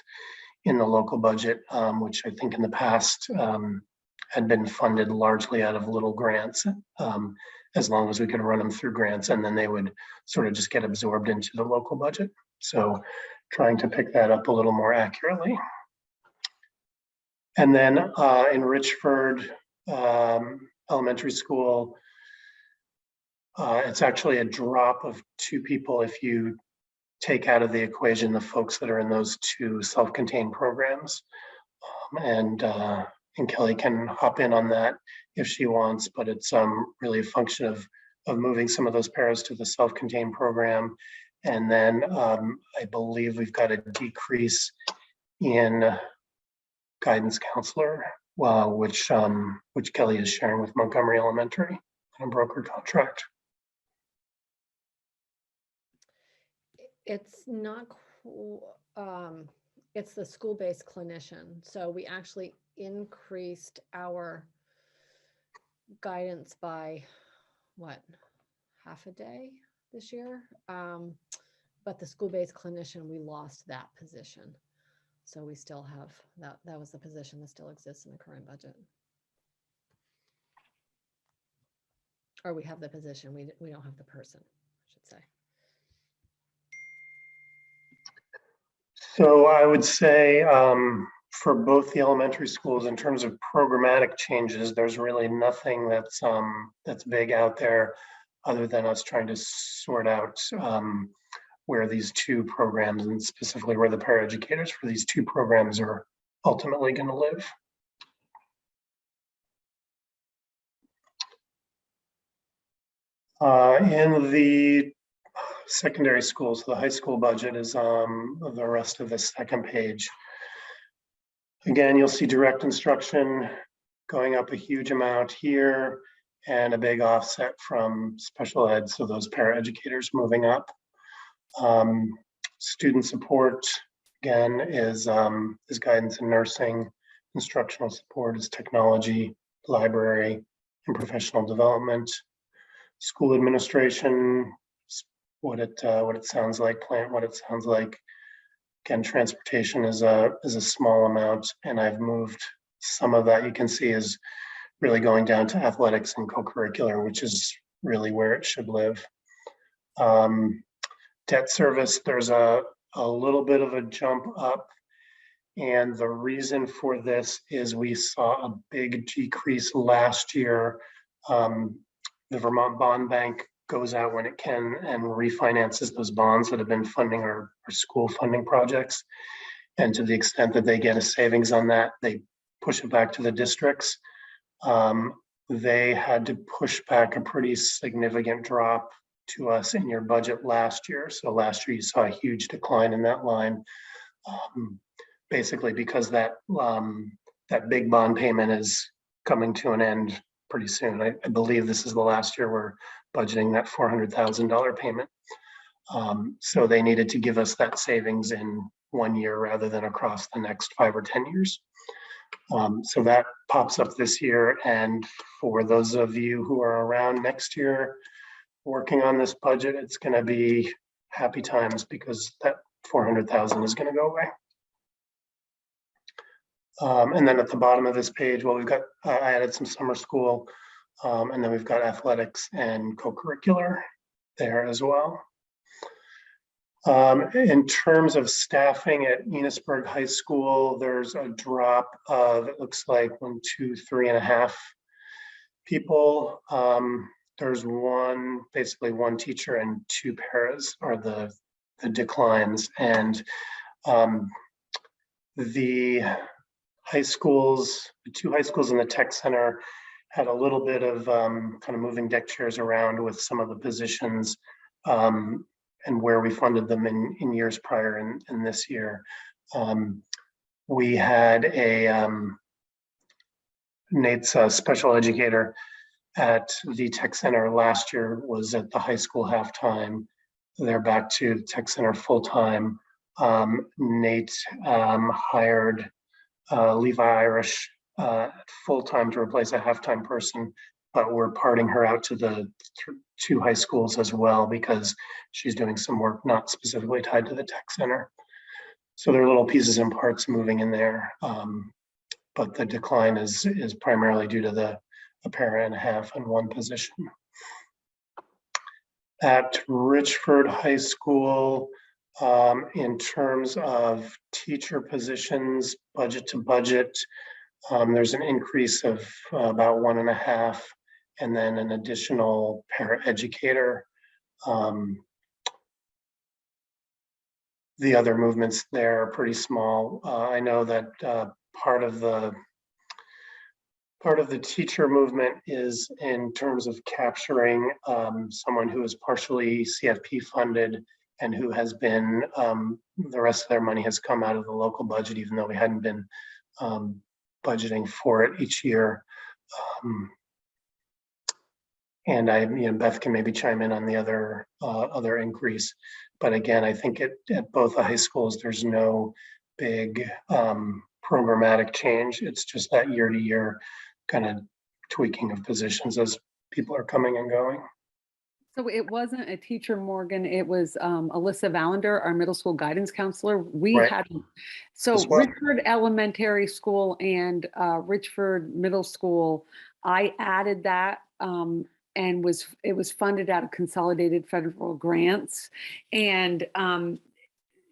in the local budget, which I think in the past had been funded largely out of little grants, as long as we could run them through grants, and then they would sort of just get absorbed into the local budget. So trying to pick that up a little more accurately. And then in Richford Elementary School, it's actually a drop of 2 people if you take out of the equation the folks that are in those 2 self-contained programs. And Kelly can hop in on that if she wants, but it's really a function of moving some of those paras to the self-contained program. And then I believe we've got a decrease in guidance counselor, which Kelly is sharing with Montgomery Elementary on a broker contract. It's not, it's the school-based clinician. So we actually increased our guidance by what, half a day this year? But the school-based clinician, we lost that position. So we still have, that was the position that still exists in the current budget. Or we have the position, we don't have the person, I should say. So I would say for both the elementary schools, in terms of programmatic changes, there's really nothing that's big out there other than us trying to sort out where these 2 programs, and specifically where the paraeducators for these 2 programs are ultimately going to live. In the secondary schools, the high school budget is the rest of the second page. Again, you'll see direct instruction going up a huge amount here and a big offset from special ed, so those paraeducators moving up. Student support, again, is guidance and nursing. Instructional support is technology, library, and professional development. School administration, what it sounds like, plant what it sounds like. Again, transportation is a small amount, and I've moved some of that, you can see, is really going down to athletics and co-curricular, which is really where it should live. Debt service, there's a little bit of a jump up, and the reason for this is we saw a big decrease last year. The Vermont Bond Bank goes out when it can and refinances those bonds that have been funding our school funding projects. And to the extent that they get a savings on that, they push it back to the districts. They had to push back a pretty significant drop to us in your budget last year. So last year you saw a huge decline in that line, basically because that big bond payment is coming to an end pretty soon. I believe this is the last year we're budgeting that $400,000 payment. So they needed to give us that savings in 1 year rather than across the next 5 or 10 years. So that pops up this year. And for those of you who are around next year working on this budget, it's going to be happy times because that 400,000 is going to go away. And then at the bottom of this page, well, we've got, I added some summer school, and then we've got athletics and co-curricular there as well. In terms of staffing at Enosburg High School, there's a drop of, it looks like 1, 2, 3.5 people. There's basically one teacher and 2 paras are the declines. And the high schools, the two high schools in the tech center had a little bit of kind of moving deck chairs around with some of the positions and where we funded them in years prior and this year. We had a Nate's a special educator at the tech center last year was at the high school halftime. They're back to the tech center full-time. Nate hired Levi Irish full-time to replace a halftime person, but we're parting her out to the two high schools as well because she's doing some work not specifically tied to the tech center. So there are little pieces and parts moving in there, but the decline is primarily due to a para and a half and one position. At Richford High School, in terms of teacher positions, budget to budget, there's an increase of about 1.5, and then an additional para-educator. The other movements there are pretty small. I know that part of the teacher movement is in terms of capturing someone who is partially CFP funded and who has been, the rest of their money has come out of the local budget, even though we hadn't been budgeting for it each year. And Beth can maybe chime in on the other increase. But again, I think at both the high schools, there's no big programmatic change. It's just that year to year kind of tweaking of positions as people are coming and going. So it wasn't a teacher, Morgan. It was Alyssa Valander, our middle school guidance counselor. We Right. had, so Richford Elementary School and Richford Middle School, I added that and it was funded out of consolidated federal grants. And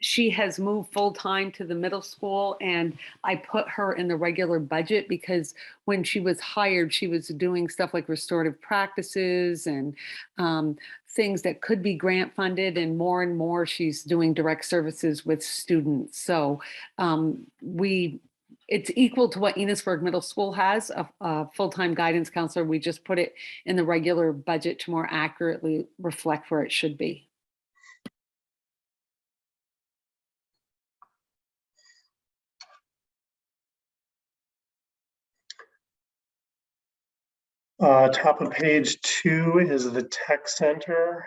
she has moved full-time to the middle school, and I put her in the regular budget because when she was hired, she was doing stuff like restorative practices and things that could be grant funded, and more she's doing direct services with students. So it's equal to what Enosburg Middle School has, a full-time guidance counselor. We just put it in the regular budget to more accurately reflect where it should be. Top of page 2 is the tech center.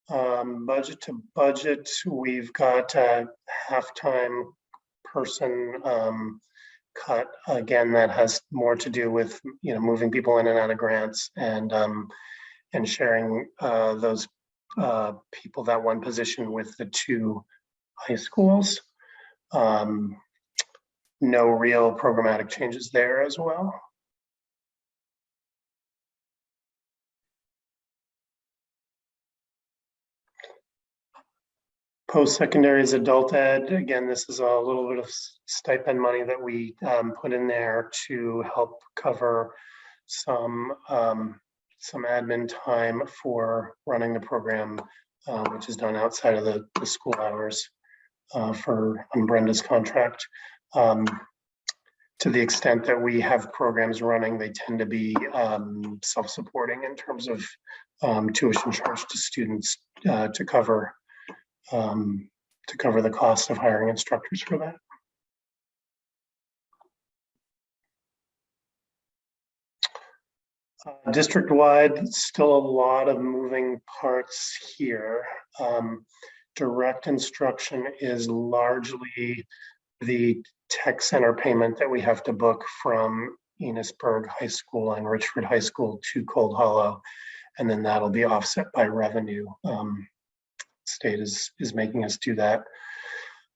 Budget to budget, we've got a halftime person cut. Again, that has more to do with moving people in and out of grants and sharing those people, that one position, with the two high schools. No real programmatic changes there as well. Post-secondary is adult ed. Again, this is a little bit of stipend money that we put in there to help cover some admin time for running the program, which is done outside of the school hours for Brenda's contract. To the extent that we have programs running, they tend to be self-supporting in terms of tuition charge to students to cover the cost of hiring instructors for that. District-wide, still a lot of moving parts here. Direct instruction is largely the tech center payment that we have to book from Enosburg High School and Richford High School to Cold Hollow, and then that'll be offset by revenue. State is making us do that.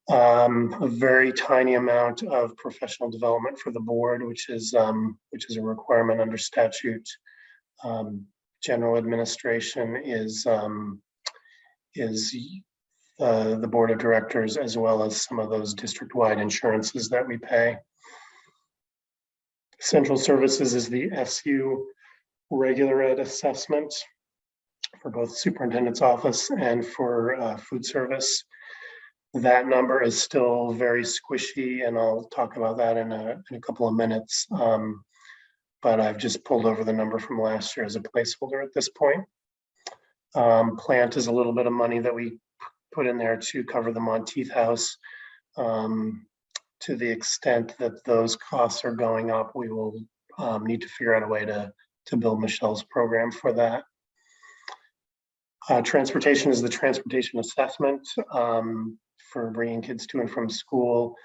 A very tiny amount of professional development for the board, which is a requirement under statute. General administration is the board of directors, as well as some of those district-wide insurances that we pay. Central services is the SU regular ed assessment. for both superintendent's office and for food service. That number is still very squishy, and I'll talk about that in a couple of minutes. But I've just pulled over the number from last year as a placeholder at this point. Plant is a little bit of money that we put in there to cover the Monteith House. To the extent that those costs are going up, we will need to figure out a way to bill Michelle's program for that. Transportation is the transportation assessment for bringing kids to and from school.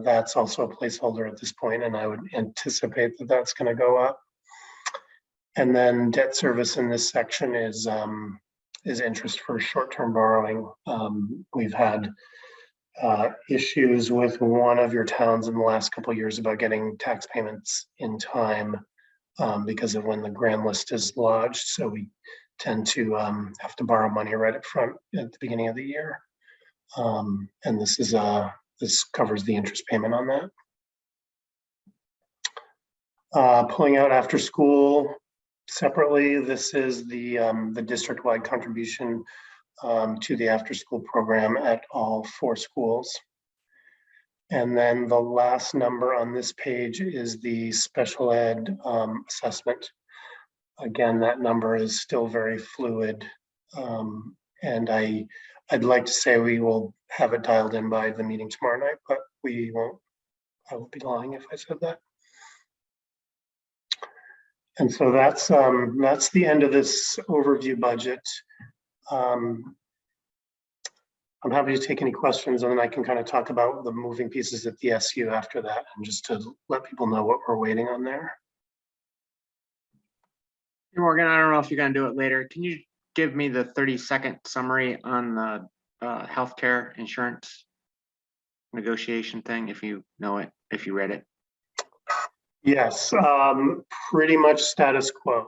That's also a placeholder at this point, and I would anticipate that that's going to go up. And then debt service in this section is interest for short-term borrowing. We've had issues with one of your towns in the last couple of years about getting tax payments in time because of when the grand list is lodged. So we tend to have to borrow money right up front at the beginning of the year. And this covers the interest payment on that. Pulling out after school separately, this is the district-wide contribution to the after-school program at all 4 schools. And then the last number on this page is the special ed assessment. Again, that number is still very fluid. And I'd like to say we will have it dialed in by the meeting tomorrow night, but we won't. I would be lying if I said that. And so that's the end of this overview budget. I'm happy to take any questions, and then I can kind of talk about the moving pieces at the SU after that, and just to let people know what we're waiting on there. Hey, Morgan, I don't know if you're going to do it later. Can you give me the 30-second summary on the healthcare insurance negotiation thing, if you know it, if you read it? Yes, pretty much status quo.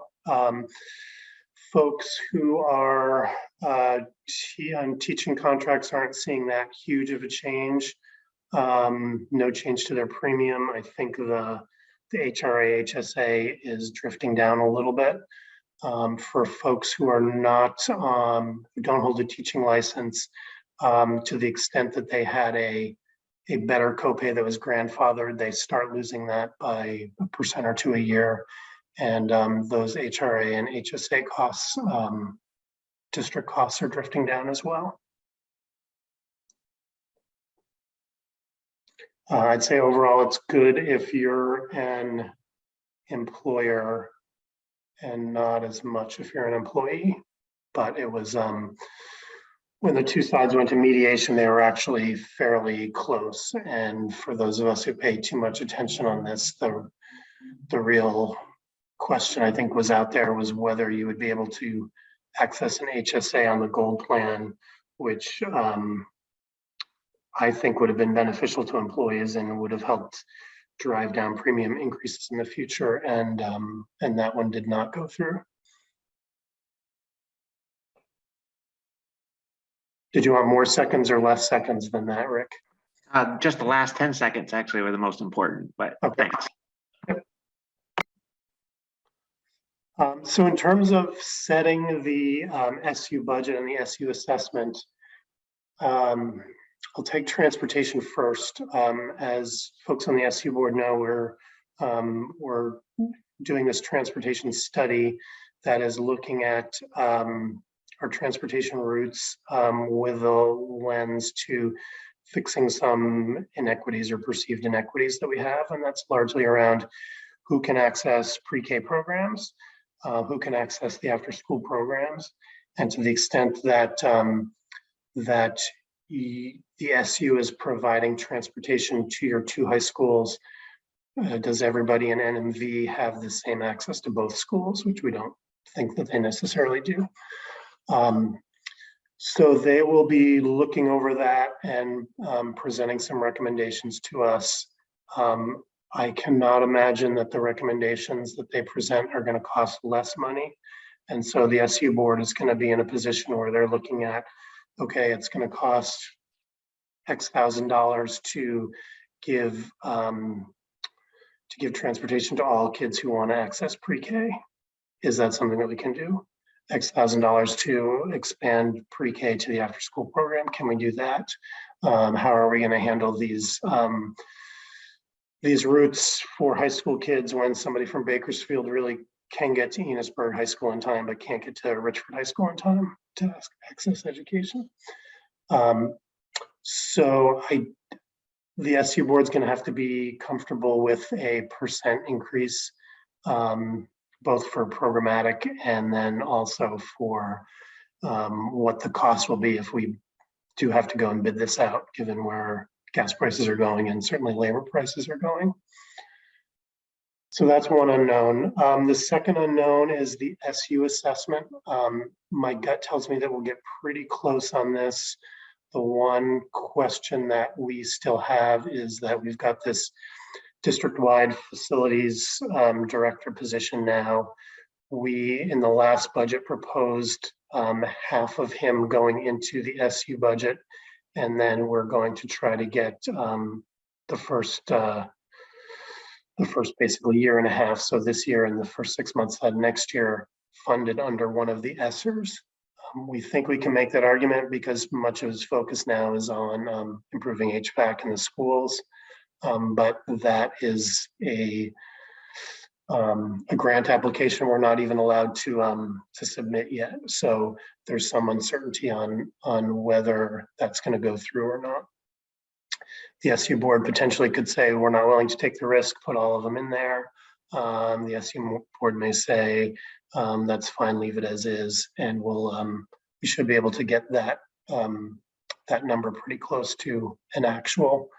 Folks who are on teaching contracts aren't seeing that huge of a change. No change to their premium. I think the HRA, HSA is drifting down a little bit. For folks who are not, who don't hold a teaching license, to the extent that they had a better copay that was grandfathered, they start losing that by 1% or 2% a year. And those HRA and HSA costs, district costs, are drifting down as well. I'd say overall it's good if you're an employer and not as much if you're an employee. But it was, when the two sides went to mediation, they were actually fairly close. And for those of us who paid too much attention on this, the real question I think was out there was whether you would be able to access an HSA on the gold plan, which I think would have been beneficial to employees and would have helped drive down premium increases in the future. And that one did not go through. Did you want more seconds or less seconds than that, Rick? Just the last 10 seconds actually were the most important, but okay. Thanks. So in terms of setting the SU budget and the SU assessment, I'll take transportation first. As folks on the SU board know, we're doing this transportation study that is looking at our transportation routes with a lens to fixing some inequities or perceived inequities that we have. And that's largely around who can access pre-K programs, who can access the after-school programs, and to the extent that the SU is providing transportation to your 2 high schools, does everybody in NMV have the same access to both schools, which we don't think that they necessarily do. So they will be looking over that and presenting some recommendations to us. I cannot imagine that the recommendations that they present are going to cost less money. And so the SU board is going to be in a position where they're looking at, okay, it's going to cost X $1,000 to give transportation to all kids who want to access pre-K. Is that something that we can do? X thousand dollars to expand pre-K to the after-school program. Can we do that? How are we going to handle these routes for high school kids when somebody from Bakersfield really can get to Enosburg High School in time, but can't get to Richford High School in time to access education? The SU board is going to have to be comfortable with a % increase, both for programmatic and then also for what the cost will be if we do have to go and bid this out, given where gas prices are going and certainly labor prices are going. So that's one unknown. The second unknown is the SU assessment. My gut tells me that we'll get pretty close on this. The one question that we still have is that we've got this district-wide facilities director position now. We, in the last budget, proposed half of him going into the SU budget, and then we're going to try to get the first basically year and a half, so this year and the first 6 months of next year, funded under one of the ESSERs. We think we can make that argument because much of his focus now is on improving HVAC in the schools, but that is a grant application we're not even allowed to submit yet. So there's some uncertainty on whether that's going to go through or not. The SU board potentially could say, we're not willing to take the risk, put all of them in there. The SU board may say, that's fine, leave it as is, and we should be able to get that number pretty close to an actual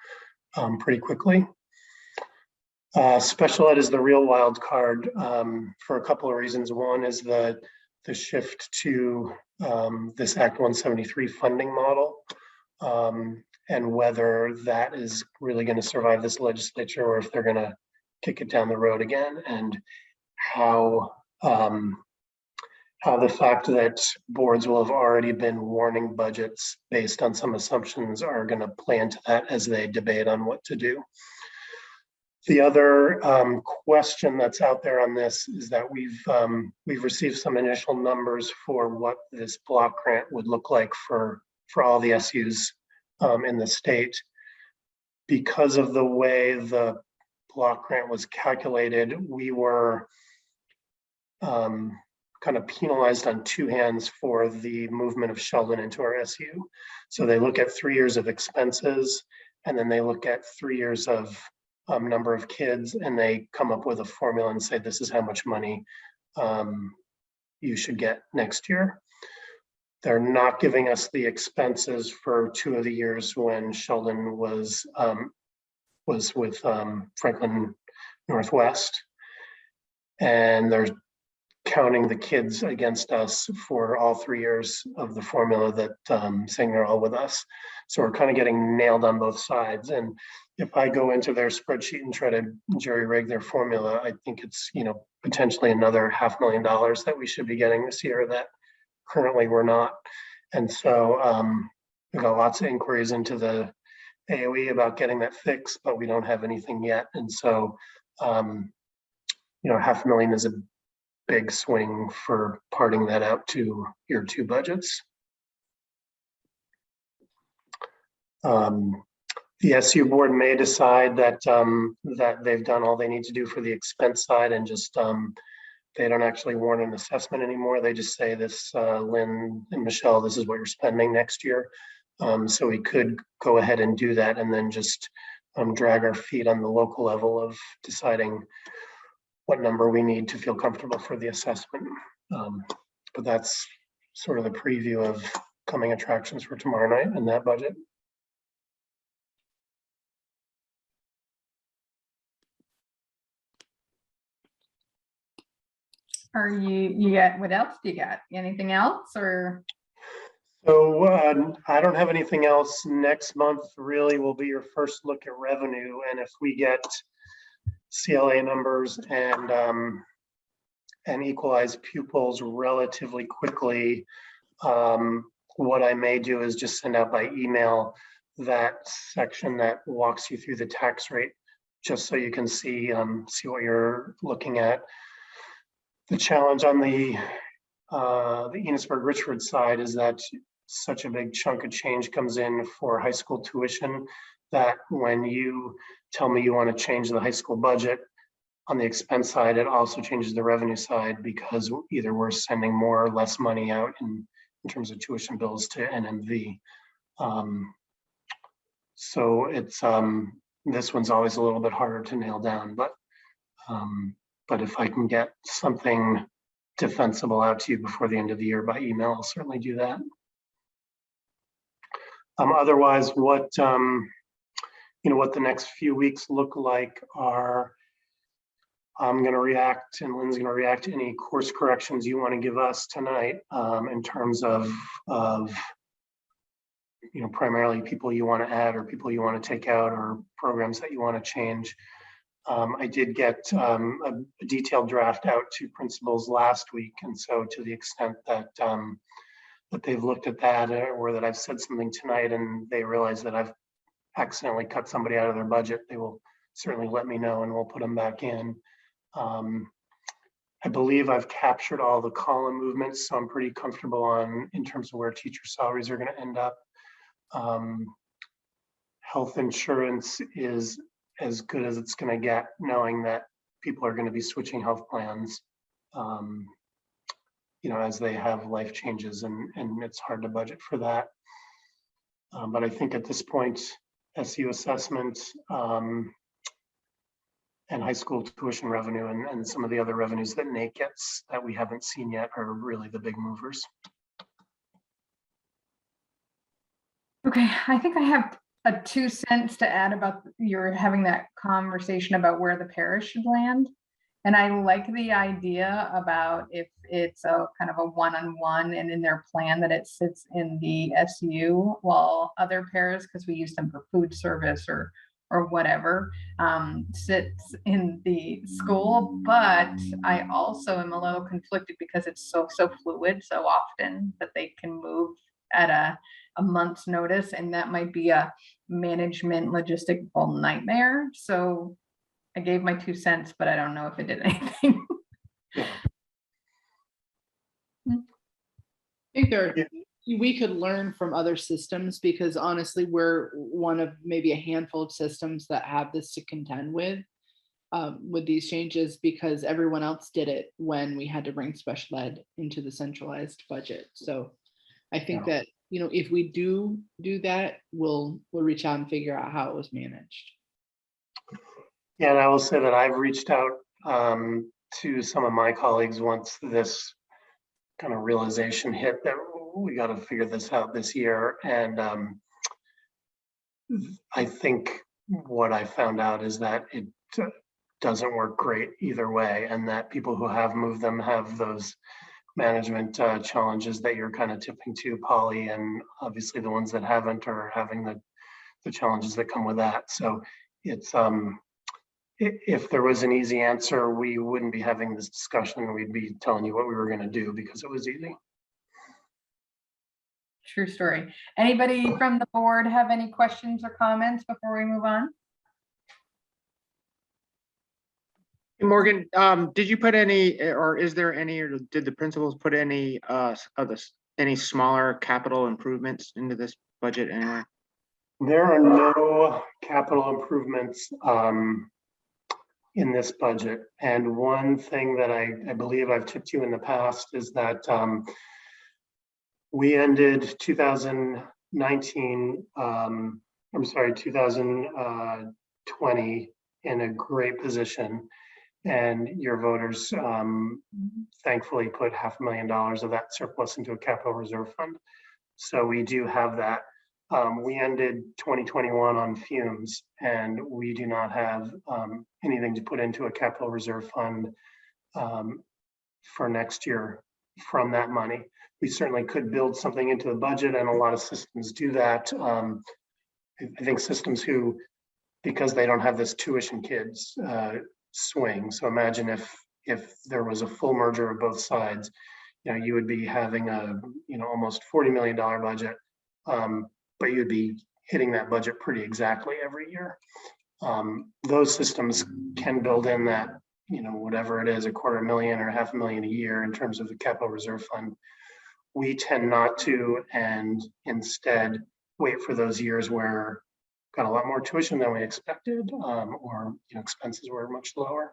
pretty quickly. Special ed is the real wild card for a couple of reasons. One is the shift to this Act 173 funding model, and whether that is really going to survive this legislature or if they're going to kick it down the road again, and how the fact that boards will have already been warning budgets based on some assumptions are going to play into that as they debate on what to do. The other question that's out there on this is that we've received some initial numbers for what this block grant would look like for all the SUs in the state. Because of the way the block grant was calculated, we were kind of penalized on two hands for the movement of Sheldon into our SU. So they look at 3 years of expenses, and then they look at 3 years of number of kids, and they come up with a formula and say, this is how much money you should get next year. They're not giving us the expenses for 2 of the years when Sheldon was with Franklin Northwest, and they're counting the kids against us for all 3 years of the formula that saying they're all with us. So we're kind of getting nailed on both sides. And if I go into their spreadsheet and try to jerry rig their formula, I think it's, potentially another $500,000 that we should be getting this year that currently we're not. And so we've got lots of inquiries into the AOE about getting that fixed, but we don't have anything yet. And so, $500,000 is a big swing for parting that out to year 2 budgets. The SU board may decide that that they've done all they need to do for the expense side and just they don't actually warrant an assessment anymore. They just say this, Lynn and Michelle, this is what you're spending next year. So we could go ahead and do that and then just drag our feet on the local level of deciding what number we need to feel comfortable for the assessment. But that's sort of the preview of coming attractions for tomorrow night in that budget. Are you got, what else do you got? Anything else or? So I don't have anything else. Next month really will be your first look at revenue. And if we get CLA numbers and equalize pupils relatively quickly, what I may do is just send out by email that section that walks you through the tax rate, just so you can see what you're looking at. The challenge on the the Enosburg Richford side is that such a big chunk of change comes in for high school tuition that when you tell me you want to change the high school budget on the expense side, it also changes the revenue side because either we're sending more or less money out in terms of tuition bills to NMV. So it's this one's always a little bit harder to nail down, but if I can get something defensible out to you before the end of the year by email, I'll certainly do that. Otherwise, what what the next few weeks look like are, I'm going to react and Lynn's going to react to any course corrections you want to give us tonight in terms of primarily people you want to add or people you want to take out or programs that you want to change. I did get a detailed draft out to principals last week, and so to the extent that that they've looked at that or that I've said something tonight and they realize that I've accidentally cut somebody out of their budget, they will certainly let me know and we'll put them back in. I believe I've captured all the column movements, so I'm pretty comfortable in terms of where teacher salaries are going to end up. Health insurance is as good as it's going to get, knowing that people are going to be switching health plans, as they have life changes, and it's hard to budget for that. But I think at this point, SU assessment and high school tuition revenue and some of the other revenues that Nate gets that we haven't seen yet are really the big movers. Okay, I think I have a 2 cents to add about you're having that conversation about where the parish should land. And I like the idea about if it's a kind of a one-on-one and in their plan that it sits in the SU, while other paras, because we use them for food service or whatever, sits in the school. But I also am a little conflicted because it's so fluid so often that they can move at a month's notice, and that might be a management logistical nightmare. So I gave my 2 cents, but I don't know if it did anything. Yeah. I think we could learn from other systems, because honestly, we're one of maybe a handful of systems that have this to contend with these changes, because everyone else did it when we had to bring special ed into the centralized budget. So I think that, if we do that, we'll reach out and figure out how it was managed. Yeah, and I will say that I've reached out to some of my colleagues once this kind of realization hit that we got to figure this out this year. And I think what I found out is that it doesn't work great either way, and that people who have moved them have those management challenges that you're kind of tipping to, Polly, and obviously the ones that haven't are having the challenges that come with that. So it's if there was an easy answer, we wouldn't be having this discussion. We'd be telling you what we were going to do because it was easy. True story. Anybody from the board have any questions or comments before we move on? Morgan, did you put any, or is there any, or did the principals put any any smaller capital improvements into this budget anywhere? There are no capital improvements in this budget. And one thing that I believe I've tipped you in the past is that we ended 2019, 2020 in a great position. And your voters thankfully put $500,000 of that surplus into a capital reserve fund. So we do have that. We ended 2021 on fumes, and we do not have anything to put into a capital reserve fund for next year from that money. We certainly could build something into the budget, and a lot of systems do that. I think systems who, because they don't have this tuition kids swing. So imagine if there was a full merger of both sides, you would be having a almost $40 million budget, but you'd be hitting that budget pretty exactly every year. Those systems can build in that whatever it is, $250,000 or $500,000 a year in terms of the capital reserve fund. We tend not to, and instead wait for those years where got a lot more tuition than we expected, or expenses were much lower.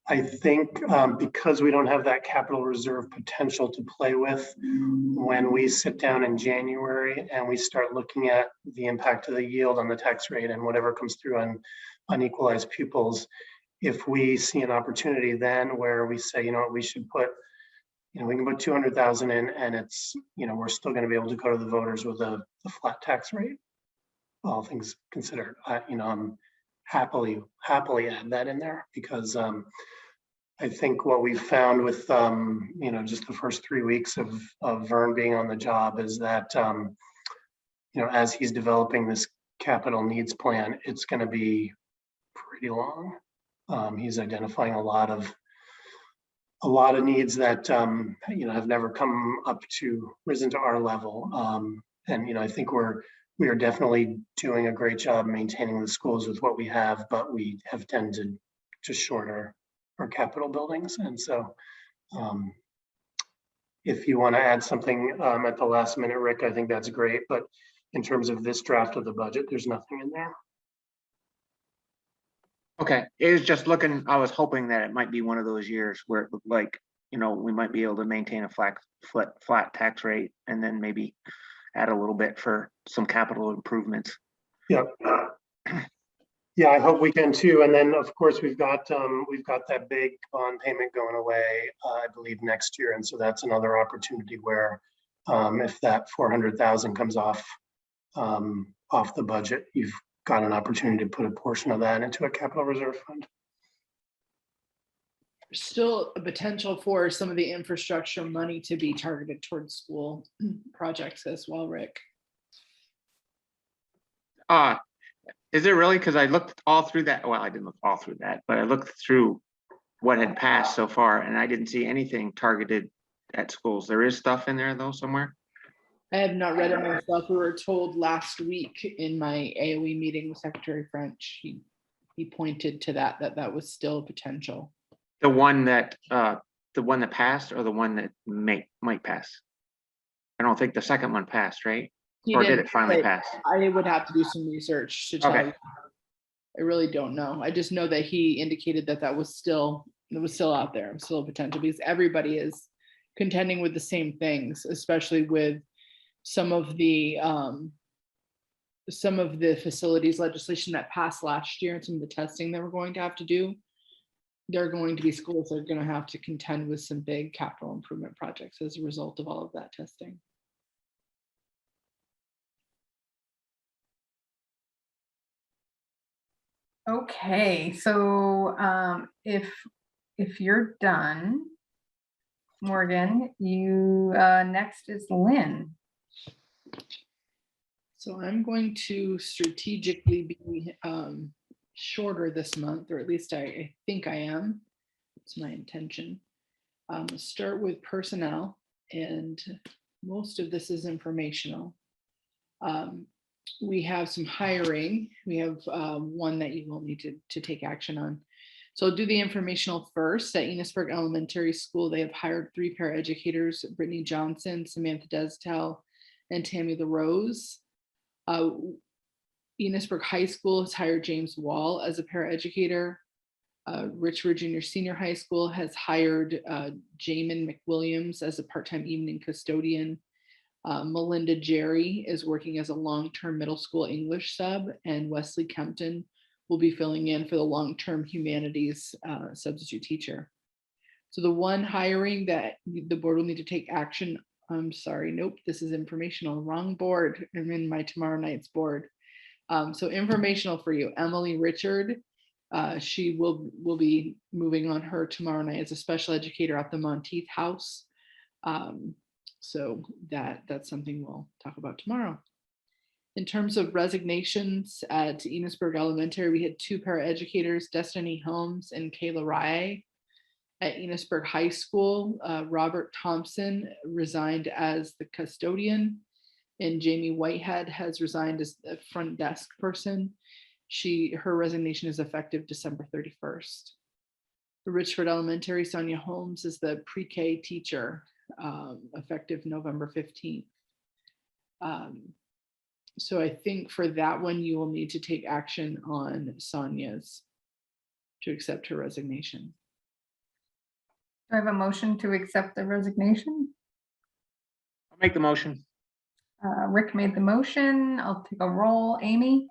I think because we don't have that capital reserve potential to play with, when we sit down in January and we start looking at the impact of the yield on the tax rate and whatever comes through on unequalized pupils, if we see an opportunity then where we say, what, we should put, we can put 200,000 in, and it's, we're still going to be able to go to the voters with a flat tax rate, all things considered. I'm happily add that in there, because I think what we've found with just the first 3 weeks of Vern being on the job is that as he's developing this capital needs plan, it's going to be pretty long. He's identifying a lot of needs that have never come up to risen to our level, and I think we are definitely doing a great job maintaining the schools with what we have, but we have tended to shorter our capital buildings. And so if you want to add something at the last minute, Rick, I think that's great. But in terms of this draft of the budget, there's nothing in there. Okay, it was just looking, I was hoping that it might be one of those years where it looked like, we might be able to maintain a flat tax rate, and then maybe add a little bit for some capital improvements. Yeah. Yeah, I hope we can too. And then of course we've got that big bond payment going away, I believe next year. And so that's another opportunity where if that 400,000 comes off the budget, you've got an opportunity to put a portion of that into a capital reserve fund. There's still a potential for some of the infrastructure money to be targeted towards school projects as well, Rick. Is there really? Because I looked all through that. Well, I didn't look all through that, but I looked through what had passed so far, and I didn't see anything targeted at schools. There is stuff in there though somewhere. I have not read it myself. We were told last week in my AOE meeting with Secretary French, he pointed to that was still a potential. The one that passed, or the one that might pass? I don't think the second one passed, right? Or did it finally pass? I would have to do some research to tell you. I really don't know. I just know that he indicated that was still out there, still a potential, because everybody is contending with the same things, especially with some of the facilities legislation that passed last year and some of the testing that we're going to have to do. There are going to be schools that are going to have to contend with some big capital improvement projects as a result of all of that testing. Okay, so if you're done, Morgan, you next is Lynn. So I'm going to strategically be shorter this month, or at least I think I am. It's my intention. Start with personnel, and most of this is informational. We have some hiring. We have one that you will need to take action on. So I'll do the informational first. At Enosburg Elementary School, they have hired 3 paraeducators, Brittany Johnson, Samantha Destel, and Tammy LaRose. Enosburg High School has hired James Wall as a paraeducator. Richford Junior Senior High School has hired Jamin McWilliams as a part-time evening custodian. Melinda Jerry is working as a long-term middle school English sub, and Wesley Kempton will be filling in for the long-term humanities substitute teacher. So the one hiring that the board will need to take action, I'm sorry, nope, this is informational, wrong board. I'm in my tomorrow night's board. So informational for you, Emily Richard. She will be moving on her tomorrow night as a special educator at the Monteith House. So that's something we'll talk about tomorrow. In terms of resignations at Enosburg Elementary, we had 2 paraeducators, Destiny Holmes and Kayla Rye. At Enosburg High School, Robert Thompson resigned as the custodian, and Jamie Whitehead has resigned as the front desk person. Her resignation is effective December 31st. Richford Elementary, Sonia Holmes is the pre-K teacher, effective November 15th. So I think for that one, you will need to take action on Sonia's to accept her resignation. Do I have a motion to accept the resignation? I'll make the motion. Rick made the motion. I'll take a roll. Amy,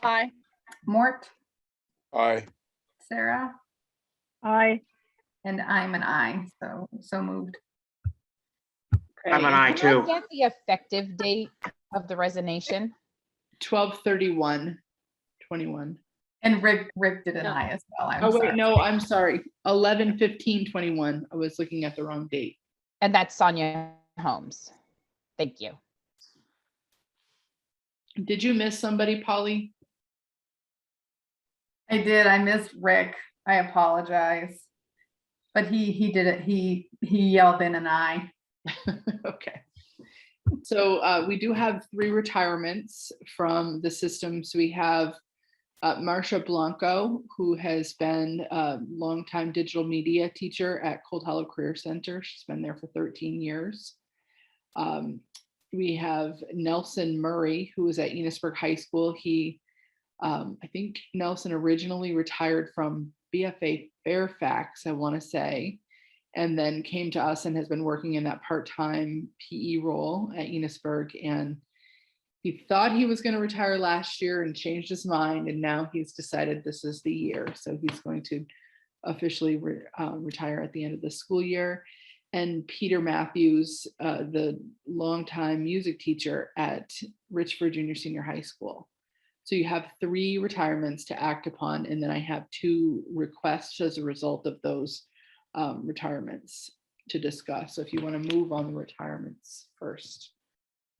Aye. Mort, Aye. Sarah, Aye. and I'm an I, so moved. I'm an aye Can I too. get the effective date of the resignation? 12/31/21. And Rick did an No. I as well. I'm Oh, wait, sorry. no, I'm sorry. 11/15/21. I was looking at the wrong date. And that's Sonia Holmes. Thank you. Did you miss somebody, Polly? I did. I missed Rick. I apologize. But he did it. He yelled in an I. Okay. So we do have 3 retirements from the system. So we have Marcia Blanco, who has been a longtime digital media teacher at Cold Hollow Career Center. She's been there for 13 years. We have Nelson Murray, who was at Enosburg High School. He, I think Nelson originally retired from BFA Fairfax, I want to say, and then came to us and has been working in that part-time PE role at Enosburg. And he thought he was going to retire last year and changed his mind. And now he's decided this is the year. So he's going to officially retire at the end of the school year. And Peter Matthews, the longtime music teacher at Richford Junior Senior High School. So you have 3 retirements to act upon. And then I have 2 requests as a result of those retirements to discuss. So if you want to move on the retirements first,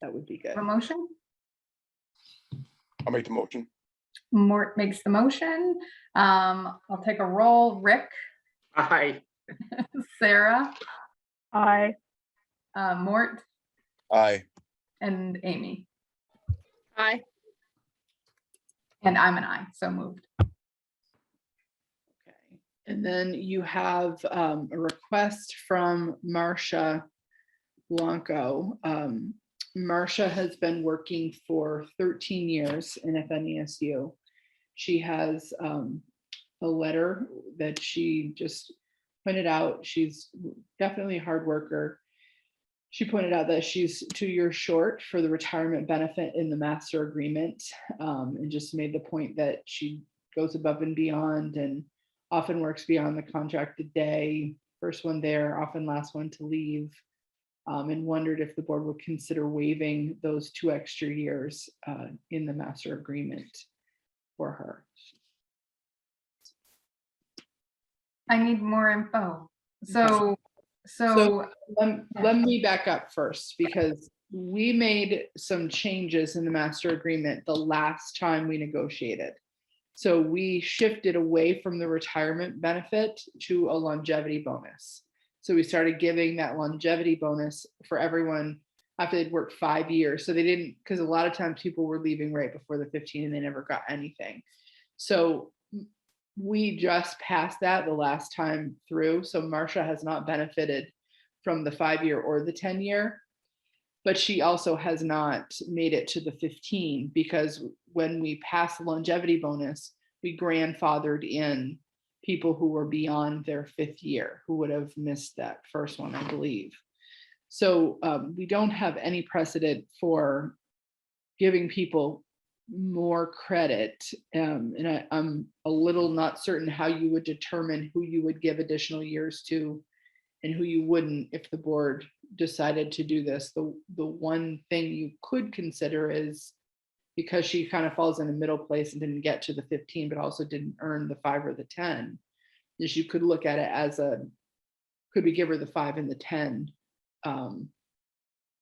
that would be good. A motion? I'll make the motion. Mort makes the motion. I'll take a roll. Rick, Aye. Sarah, Aye. Mort, Aye. and Amy. Aye. And I'm an I, so moved. Okay. And then you have a request from Marcia Blanco. Marcia has been working for 13 years in FNESU. She has a letter that she just pointed out. She's definitely a hard worker. She pointed out that she's 2 years short for the retirement benefit in the master agreement, and just made the point that she goes above and beyond and often works beyond the contracted day, first one there, often last one to leave, and wondered if the board would consider waiving those 2 extra years in the master agreement for her. I need more info. So So let me back up first, because we made some changes in the master agreement the last time we negotiated. So we shifted away from the retirement benefit to a longevity bonus. So we started giving that longevity bonus for everyone after they'd worked 5 years. So they didn't, because a lot of times people were leaving right before the 15 and they never got anything. So we just passed that the last time through. So Marcia has not benefited from the 5-year or the 10-year, but she also has not made it to the 15, because when we passed the longevity bonus, we grandfathered in people who were beyond their 5th year, who would have missed that first one, I believe. So we don't have any precedent for giving people more credit. And I'm a little not certain how you would determine who you would give additional years to and who you wouldn't if the board decided to do this. The one thing you could consider is, because she kind of falls in the middle place and didn't get to the 15, but also didn't earn the 5 or the 10, is you could look at it as could we give her the 5 and the 10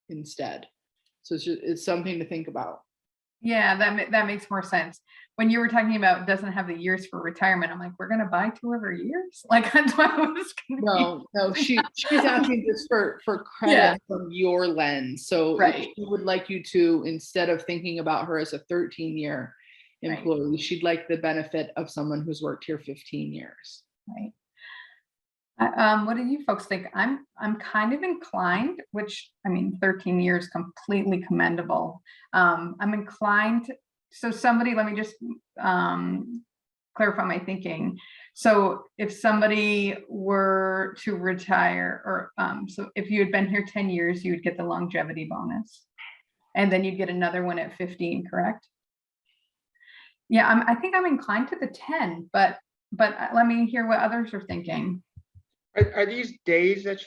instead? So it's something to think about. yeah, that makes more sense. When you were talking about doesn't have the years for retirement, I'm like, we're gonna buy 2 of her years? Like, that's why I was confused. No, she's asking just for credit Yeah. from your lens. So Right. she would like you to, instead of thinking about her as a 13-year Right. employee, she'd like the benefit of someone who's worked here 15 years. Right. What do you folks think? I'm kind of inclined, which, I mean, 13 years, completely commendable. I'm inclined, so somebody, let me just clarify my thinking. So if somebody were to retire, or so if you had been here 10 years, you would get the longevity bonus. And then you'd get another one at 15, correct? Yeah, I think I'm inclined to the 10, but let me hear what others are thinking. Are these days that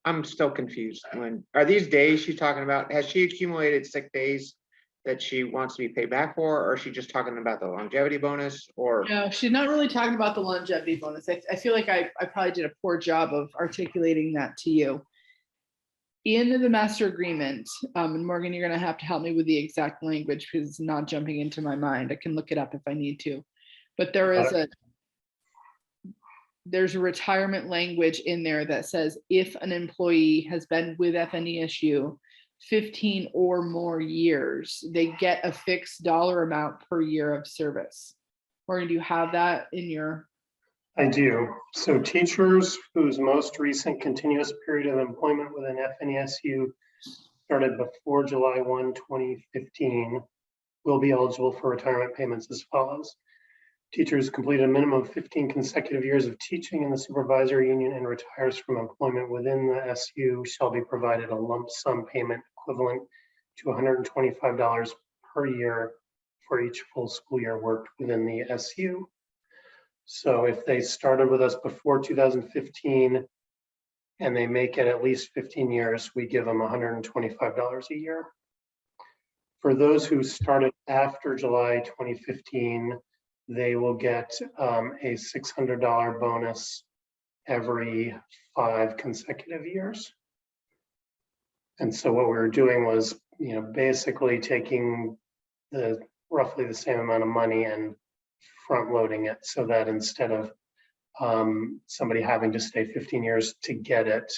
I'm still confused. Are these days she's talking about? Has she accumulated sick days that she wants to be paid back for, or is she just talking about the longevity bonus, or? No, she's not really talking about the longevity bonus. I feel like I probably did a poor job of articulating that to you. In the master agreement, and Morgan, you're going to have to help me with the exact language because it's not jumping into my mind. I can look it up if I need to, but there's a retirement language in there that says if an employee has been with FNESU 15 or more years, they get a fixed dollar amount per year of service. Morgan, do you have that in your? I do. So teachers whose most recent continuous period of employment within FNESU started before July 1, 2015 will be eligible for retirement payments as follows. Teachers complete a minimum of 15 consecutive years of teaching in the supervisory union and retires from employment within the SU shall be provided a lump sum payment equivalent to $125 per year for each full school year worked within the SU. So if they started with us before 2015 and they make it at least 15 years, we give them $125 a year. For those who started after July 2015, they will get a $600 bonus every 5 consecutive years. And so what we were doing was, basically taking the roughly the same amount of money and front loading it so that instead of somebody having to stay 15 years to get it,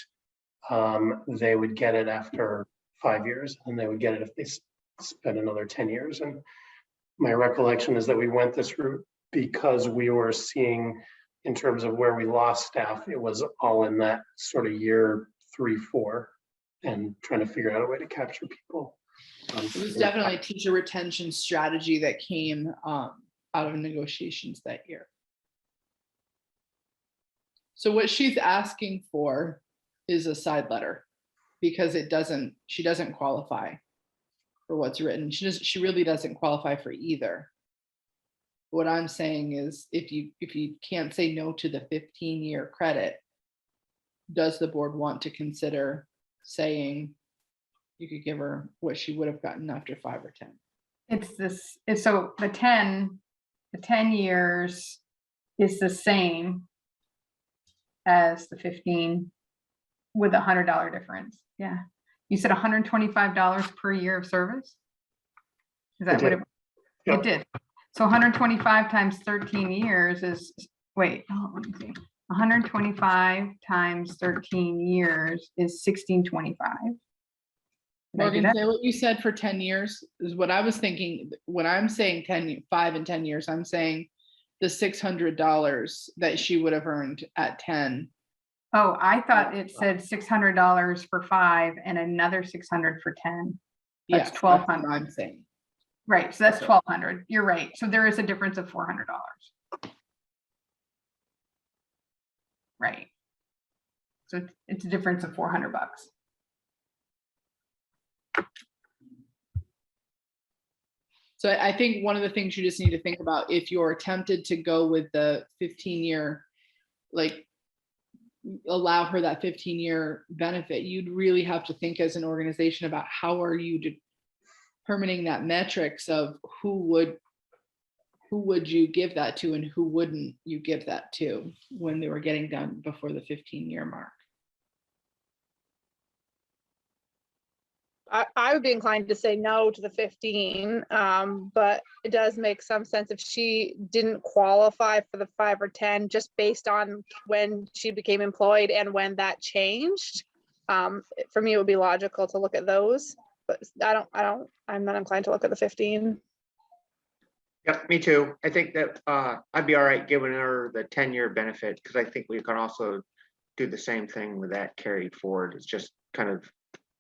they would get it after 5 years, and they would get it if they spent another 10 years. And my recollection is that we went this route because we were seeing, in terms of where we lost staff, it was all in that sort of year 3, 4, and trying to figure out a way to capture people. It was definitely a teacher retention strategy that came out of negotiations that year. So what she's asking for is a side letter because she doesn't qualify for what's written. She really doesn't qualify for either. What I'm saying is if you can't say no to the 15-year credit, does the board want to consider saying you could give her what she would have gotten after 5 or 10? So the 10 years is the same as the 15 with $100 difference. Yeah. You said $125 per year of service? Is that what it did? So 125 times 13 years is, wait, let me see. 125 times 13 years is 1625. Morgan, say what you said for 10 years is what I was thinking. When I'm saying 5 and 10 years, I'm saying the $600 that she would have earned at 10. Oh, I thought it said $600 for 5 and another $600 for 10. That's $1,200. I'm saying. Right, so that's $1,200. You're right. So there is a difference of $400. Right. So it's a difference of $400. So I think one of the things you just need to think about, if you're tempted to go with the 15-year, like allow her that 15-year benefit, you'd really have to think as an organization about how are you determining that metrics of who would you give that to and who wouldn't you give that to when they were getting done before the 15-year mark. I would be inclined to say no to the 15, but it does make some sense if she didn't qualify for the 5 or 10 just based on when she became employed and when that changed. For me, it would be logical to look at those, but I'm not inclined to look at the 15. Yep, me too. I think that I'd be all right giving her the 10-year benefit because I think we can also do the same thing with that carried forward. It's just kind of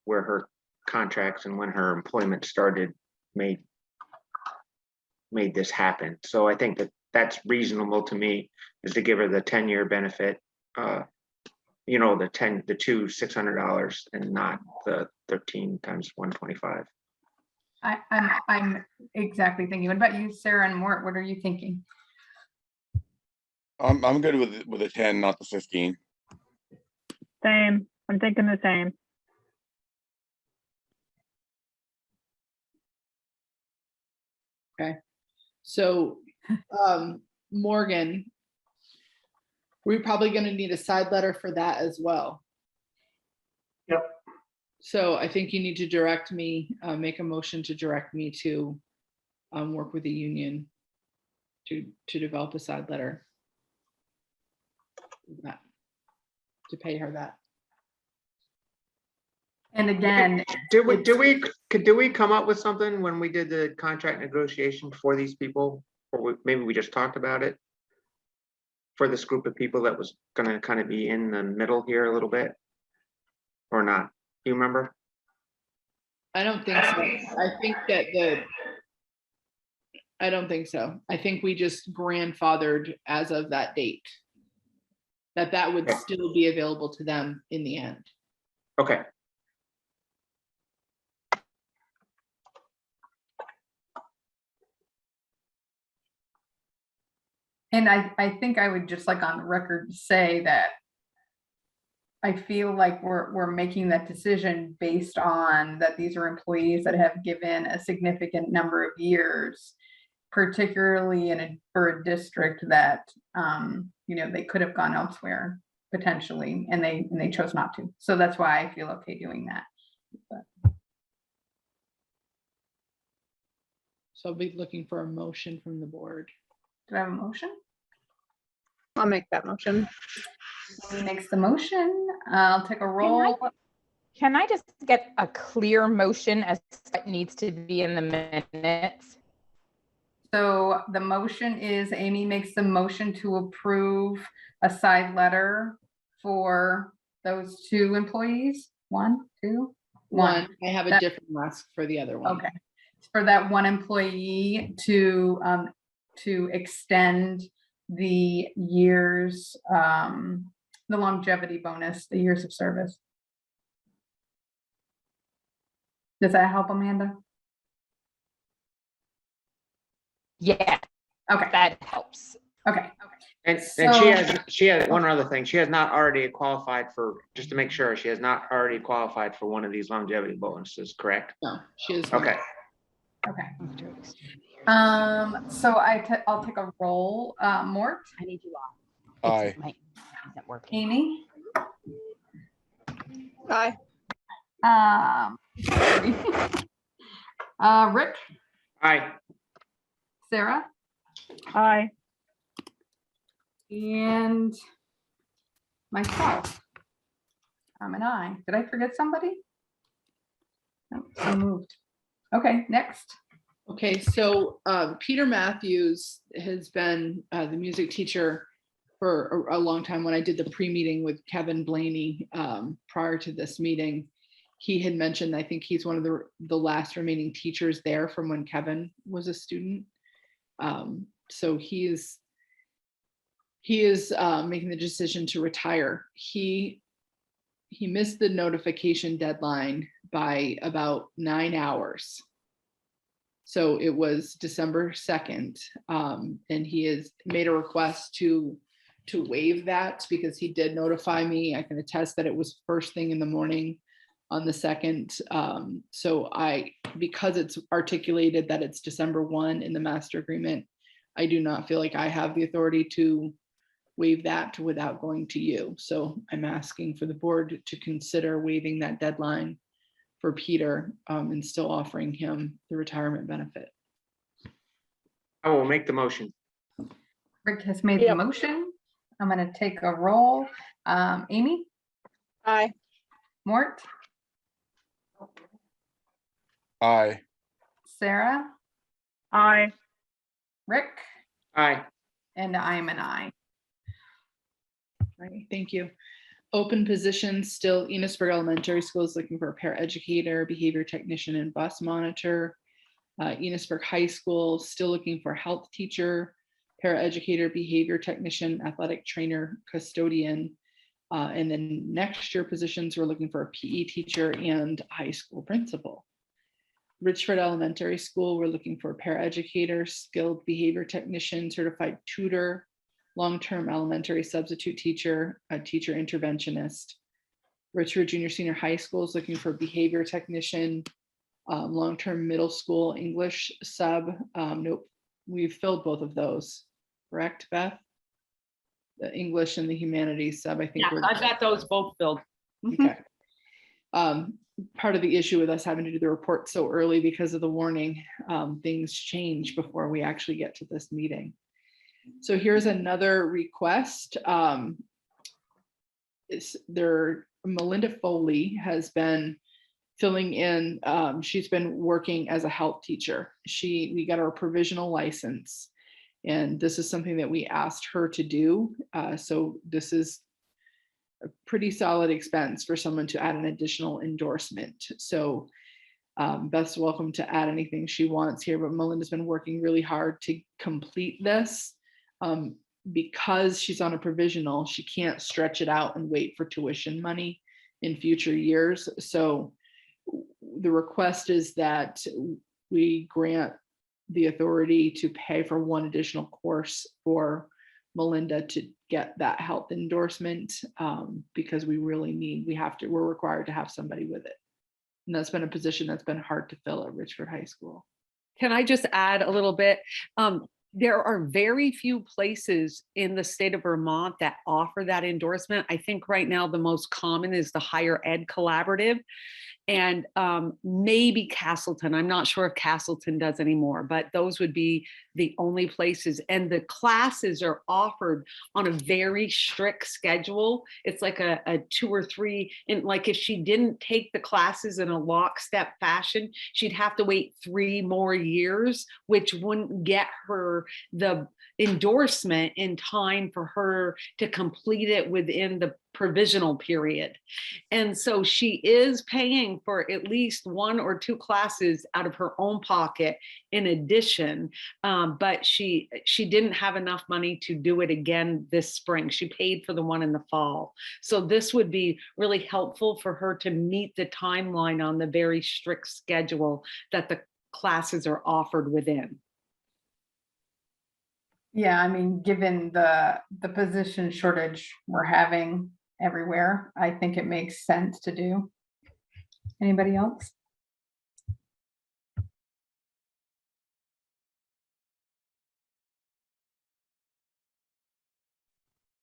where her contracts and when her employment started made this happen. So I think that that's reasonable to me, is to give her the 10-year benefit, you know, the two $600 and not the 13 times 125. I'm exactly thinking. What about you, Sarah and Mort? What are you thinking? I'm good with a 10, not the 15. Same. I'm thinking the same. Okay. So, Morgan, we're probably going to need a side letter for that as well. Yep. So I think you need to direct me, make a motion to direct me to work with the union to develop a side letter. To pay her that. And again, Did we come up with something when we did the contract negotiation for these people? Or maybe we just talked about it for this group of people that was gonna kind of be in the middle here a little bit? Or not? Do you remember? I don't think so. I don't think so. I think we just grandfathered as of that date. That would still be available to them in the end. Okay. and I think I would just like on the record say that I feel like we're making that decision based on that these are employees that have given a significant number of years, particularly for a district that you know, they could have gone elsewhere potentially, and they chose not to. So that's why I feel okay doing that. But. So I'll be looking for a motion from the board. Do I have a motion? I'll make that motion. Amy makes the motion. I'll take a roll. Can I just get a clear motion as to what needs to be in the minutes? So the motion is Amy makes the motion to approve a side letter for those two employees. One. I have a different ask for the other one. Okay. For that one employee to extend the years, the longevity bonus, the years of service. Does that help, Amanda? Yeah, Okay. that helps. Okay. And So- she has one other thing. She has not already qualified for, just to make sure, she has not already qualified for one of these longevity bonuses, correct? No, she is. Okay. Okay. So I'll take a roll. Mort, I need you off. Aye. My isn't working. Amy, Aye. Rick, Aye. Sarah, Aye. and myself. I'm an I. Did I forget somebody? No, so moved. Okay, next. Okay, so Peter Matthews has been the music teacher for a long time. When I did the pre-meeting with Kevin Blaney prior to this meeting, he had mentioned, I think he's one of the last remaining teachers there from when Kevin was a student. So he is making the decision to retire. He missed the notification deadline by about 9 hours. So it was December 2nd, and he has made a request to waive that because he did notify me. I can attest that it was first thing in the morning on the 2nd. So because it's articulated that it's December 1 in the master agreement, I do not feel like I have the authority to waive that without going to you. So I'm asking for the board to consider waiving that deadline for Peter and still offering him the retirement benefit. I will make the motion. Rick has made the motion. I'm going to take a roll. Amy, Aye. Mort, Aye. Sarah, Aye. Rick, Aye. and I'm an I. Right, thank you. Open positions still, Enosburg Elementary School is looking for a paraeducator, behavior technician, and bus monitor. Enosburg High School still looking for health teacher, paraeducator, behavior technician, athletic trainer, custodian. And then next year positions, we're looking for a PE teacher and high school principal. Richford Elementary School, we're looking for a paraeducator, skilled behavior technician, certified tutor, long-term elementary substitute teacher, a teacher interventionist. Richford Junior Senior High School is looking for a behavior technician, long-term middle school English sub. Nope, we've filled both of those, correct, Beth? The English and the humanities sub, I think. Yeah, I've got those both filled. Okay. Part of the issue with us having to do the report so early because of the warning, things change before we actually get to this meeting. So here's another request. Melinda Foley has been filling in. She's been working as a health teacher. We got our provisional license, and this is something that we asked her to do. So this is a pretty solid expense for someone to add an additional endorsement. So Beth's welcome to add anything she wants here, but Melinda's been working really hard to complete this. Because she's on a provisional, she can't stretch it out and wait for tuition money in future years. So the request is that we grant the authority to pay for one additional course for Melinda to get that health endorsement, because we really we're required to have somebody with it. And that's been a position that's been hard to fill at Richford High School. Can I just add a little bit? There are very few places in the state of Vermont that offer that endorsement. I think right now the most common is the Higher Ed Collaborative, and maybe Castleton. I'm not sure if Castleton does anymore, but those would be the only places. And the classes are offered on a very strict schedule. It's like a 2 or 3, and like if she didn't take the classes in a lockstep fashion, she'd have to wait 3 more years, which wouldn't get her the endorsement in time for her to complete it within the provisional period. And so she is paying for at least 1 or 2 classes out of her own pocket in addition, but she didn't have enough money to do it again this spring. She paid for the one in the fall. So this would be really helpful for her to meet the timeline on the very strict schedule that the classes are offered within. Yeah, I mean, given the position shortage we're having everywhere, I think it makes sense to do. Anybody else?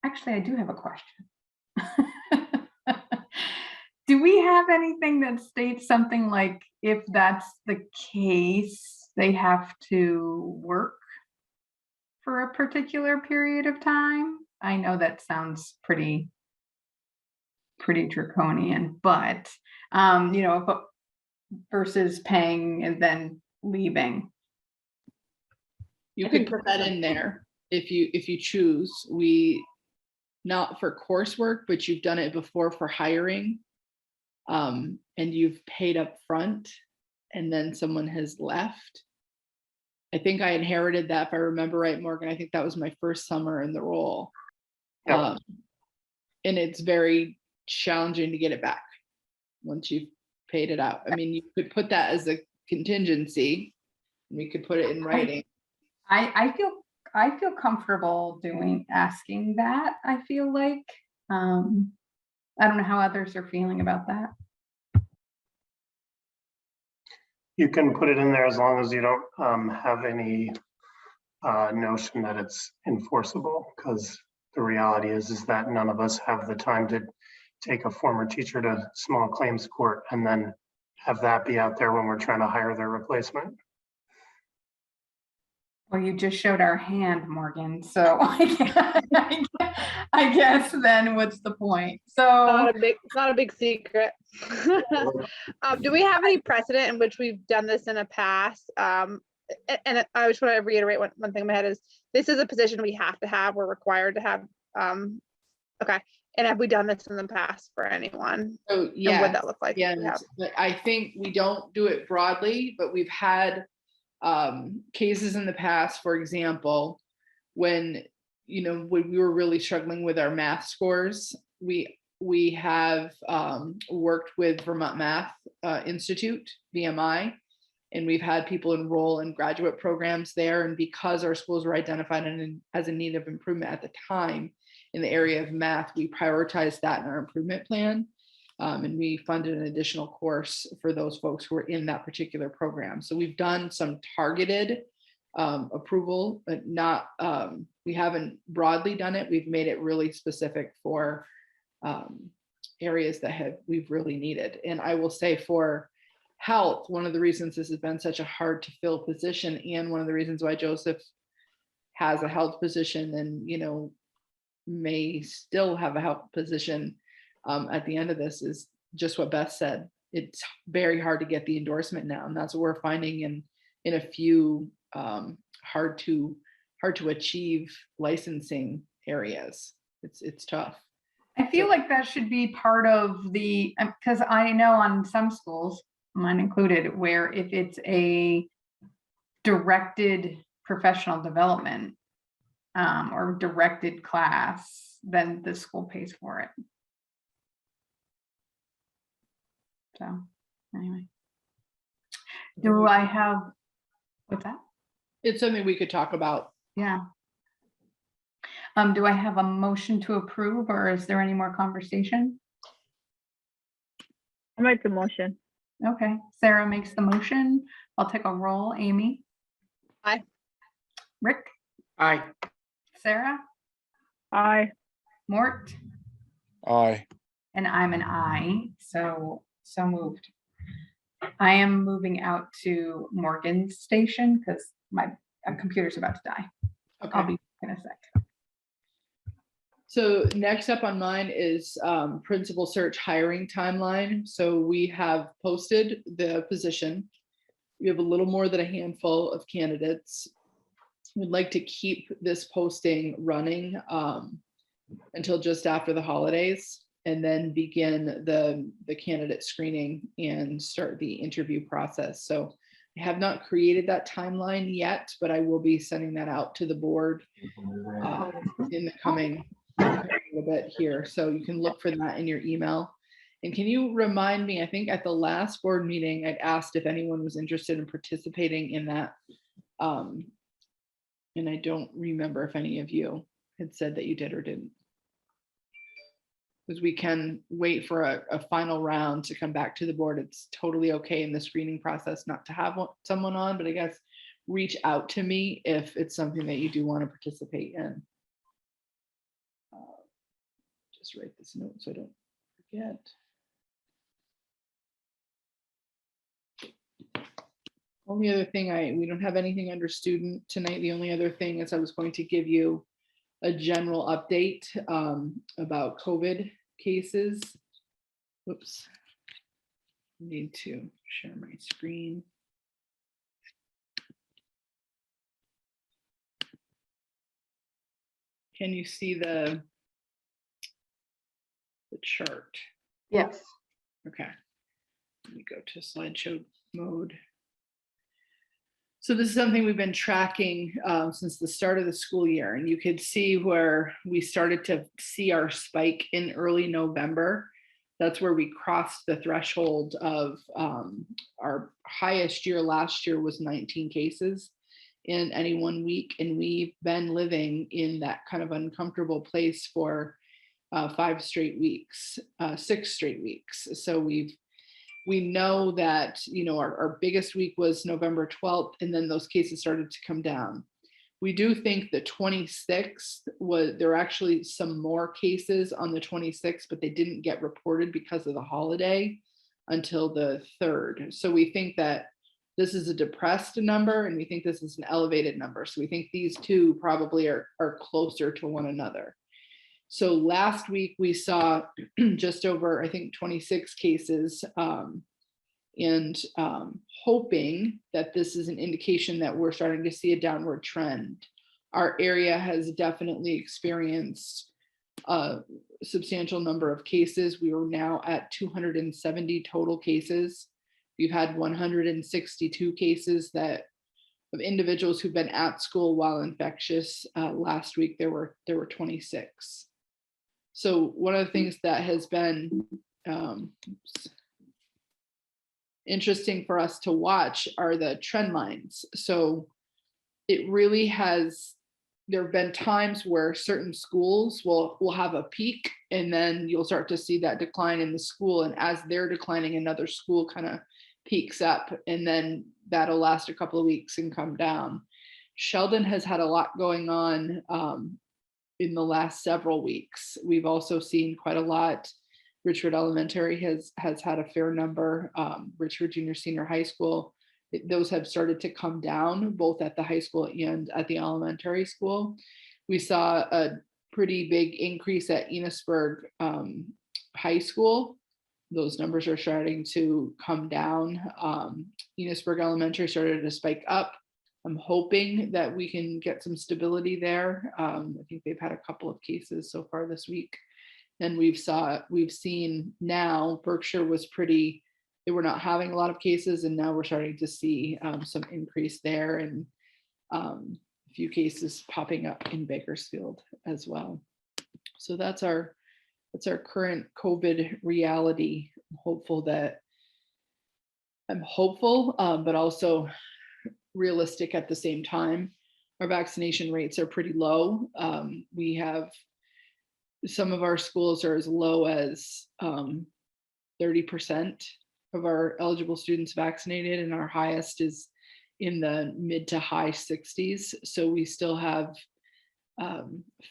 Actually, I do have a question. Do we have anything that states something like, if that's the case, they have to work for a particular period of time? I know that sounds pretty draconian, but versus paying and then leaving. You could put that in there if you choose. Not for coursework, but you've done it before for hiring, and you've paid up front and then someone has left. I think I inherited that, if I remember right, Morgan. I think that was my first summer in the role. Yep. And it's very challenging to get it back once you've paid it out. I mean, you could put that as a contingency. We could put it in writing. I feel comfortable asking that. I feel like, I don't know how others are feeling about that. You can put it in there as long as you don't have any notion that it's enforceable, because the reality is that none of us have the time to take a former teacher to small claims court and then have that be out there when we're trying to hire their replacement. Well, you just showed our hand, Morgan. So I guess then what's the point? So It's not a big secret. Do we have any precedent in which we've done this in the past? And I just want to reiterate one thing in my head is, this is a position we have to have, we're required to have. Okay. And have we done this in the past for anyone? So And yeah, what that look like? if we yeah, have? I think we don't do it broadly, but we've had cases in the past, for example, when when we were really struggling with our math scores, we have worked with Vermont Math Institute, VMI, and we've had people enroll in graduate programs there. And because our schools were identified as in need of improvement at the time in the area of math, we prioritized that in our improvement plan. And we funded an additional course for those folks who were in that particular program. So we've done some targeted approval, but not, we haven't broadly done it. We've made it really specific for areas that we've really needed. And I will say for health, one of the reasons this has been such a hard to fill position, and one of the reasons why Joseph has a health position and may still have a health position at the end of this, is just what Beth said. It's very hard to get the endorsement now, and that's what we're finding in a few hard to achieve licensing areas. It's tough. I feel like that should be part of the, because I know on some schools, mine included, where if it's a directed professional development or directed class, then the school pays for it. So anyway, do I have, what's that? It's something we could talk about. Yeah. Do I have a motion to approve, or is there any more conversation? I'll make the motion. Okay, Sarah makes the motion. I'll take a roll. Amy? Aye. Rick? Aye. Sarah? Aye. Mort? Aye. And I'm an aye, so moved. I am moving out to Morgan's station because my computer's about to die. Okay. I'll be in a sec. So next up on mine is principal search hiring timeline. So we have posted the position. We have a little more than a handful of candidates. We'd like to keep this posting running until just after the holidays, and then begin the candidate screening and start the interview process. So I have not created that timeline yet, but I will be sending that out to the board in the coming a bit here. So you can look for that in your email. And can you remind me, I think at the last board meeting, I'd asked if anyone was interested in participating in that. And I don't remember if any of you had said that you did or didn't. Because we can wait for a final round to come back to the board. It's totally okay in the screening process not to have someone on, but I guess reach out to me if it's something that you do want to participate in. Just write this note so I don't forget. Only other thing, we don't have anything under student tonight. The only other thing is I was going to give you a general update about COVID cases. Whoops. I need to share my screen. Can you see the chart? Yes. Okay. Let me go to slideshow mode. So this is something we've been tracking since the start of the school year, and you could see where we started to see our spike in early November. That's where we crossed the threshold of our highest year last year was 19 cases in any 1 week, and we've been living in that kind of uncomfortable place for 5 straight weeks, 6 straight weeks. So we know that, our biggest week was November 12th, and then those cases started to come down. We do think the 26th there were actually some more cases on the 26th, but they didn't get reported because of the holiday until the 3rd. So we think that this is a depressed number, and we think this is an elevated number. So we think these two probably are closer to one another. So last week we saw just over, I think, 26 cases, and hoping that this is an indication that we're starting to see a downward trend. Our area has definitely experienced substantial number of cases. We are now at 270 total cases. We've had 162 cases of individuals who've been at school while infectious. Last week there were 26. So one of the things that has been interesting for us to watch are the trend lines. So it really has, there have been times where certain schools will have a peak, and then you'll start to see that decline in the school, and as they're declining, another school kind of peaks up, and then that'll last a couple of weeks and come down. Sheldon has had a lot going on in the last several weeks. We've also seen quite a lot. Richford Elementary has had a fair number. Richford Junior Senior High School, those have started to come down both at the high school and at the elementary school. We saw a pretty big increase at Enosburg High School. Those numbers are starting to come down. Enosburg Elementary started to spike up. I'm hoping that we can get some stability there. I think they've had a couple of cases so far this week. And we've seen now Berkshire was pretty, they were not having a lot of cases, and now we're starting to see some increase there, and a few cases popping up in Bakersfield as well. So that's our current COVID reality. I'm hopeful, but also realistic at the same time. Our vaccination rates are pretty low. We have some of our schools are as low as 30% of our eligible students vaccinated, and our highest is in the mid to high 60s. So we still have a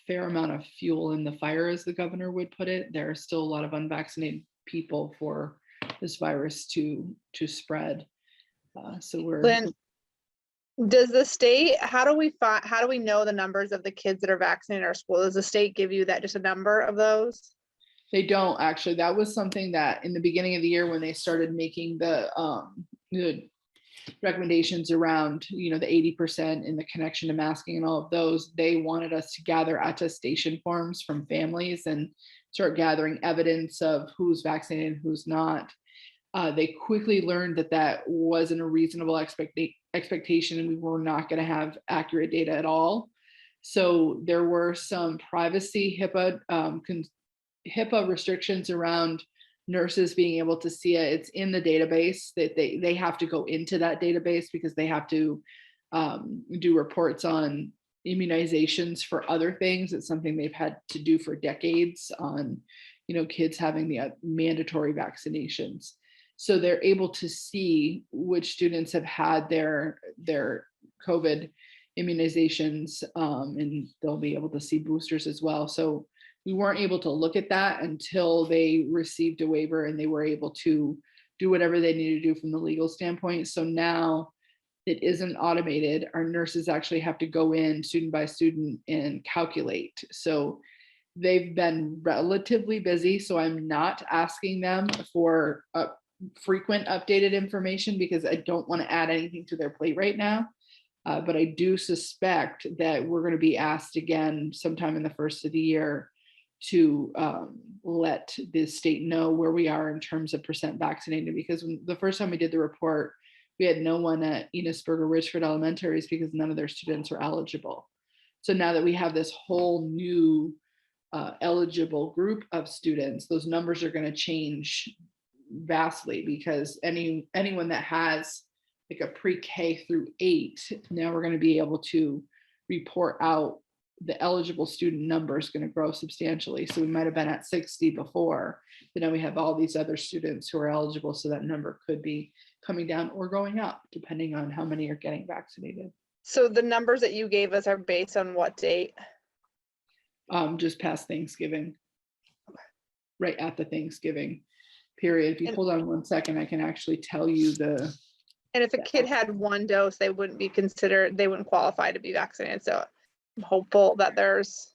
fair amount of fuel in the fire, as the governor would put it. There are still a lot of unvaccinated people for this virus to spread. So we're. Lynn, does the state, how do we know the numbers of the kids that are vaccinated in our school? Does the state give you that, just a number of those? They don't actually. That was something that in the beginning of the year, when they started making the recommendations around, the 80% and the connection to masking and all of those, they wanted us to gather attestation forms from families and start gathering evidence of who's vaccinated and who's not. They quickly learned that wasn't a reasonable expectation, and we were not going to have accurate data at all. So there were some privacy HIPAA restrictions around nurses being able to see it. It's in the database that they have to go into that database because they have to do reports on immunizations for other things. It's something they've had to do for decades on, kids having the mandatory vaccinations. So they're able to see which students have had their COVID immunizations, and they'll be able to see boosters as well. So we weren't able to look at that until they received a waiver and they were able to do whatever they needed to do from the legal standpoint. So now it isn't automated. Our nurses actually have to go in student by student and calculate. So they've been relatively busy. So I'm not asking them for frequent updated information because I don't want to add anything to their plate right now. But I do suspect that we're going to be asked again sometime in the first of the year to let the state know where we are in terms of percent vaccinated, because the first time we did the report, we had no one at Enosburg or Richford Elementaries because none of their students were eligible. So now that we have this whole new eligible group of students, those numbers are going to change vastly, because anyone that has like a pre-K through 8, now we're going to be able to report out the eligible student number is going to grow substantially. So we might have been at 60 before, but now we have all these other students who are eligible. So that number could be coming down or going up depending on how many are getting vaccinated. So the numbers that you gave us are based on what date? Just past Thanksgiving, right at the Thanksgiving period. If you hold on 1 second, I can actually tell you the. And if a kid had 1 dose, they wouldn't be considered, they wouldn't qualify to be vaccinated. So I'm hopeful that there's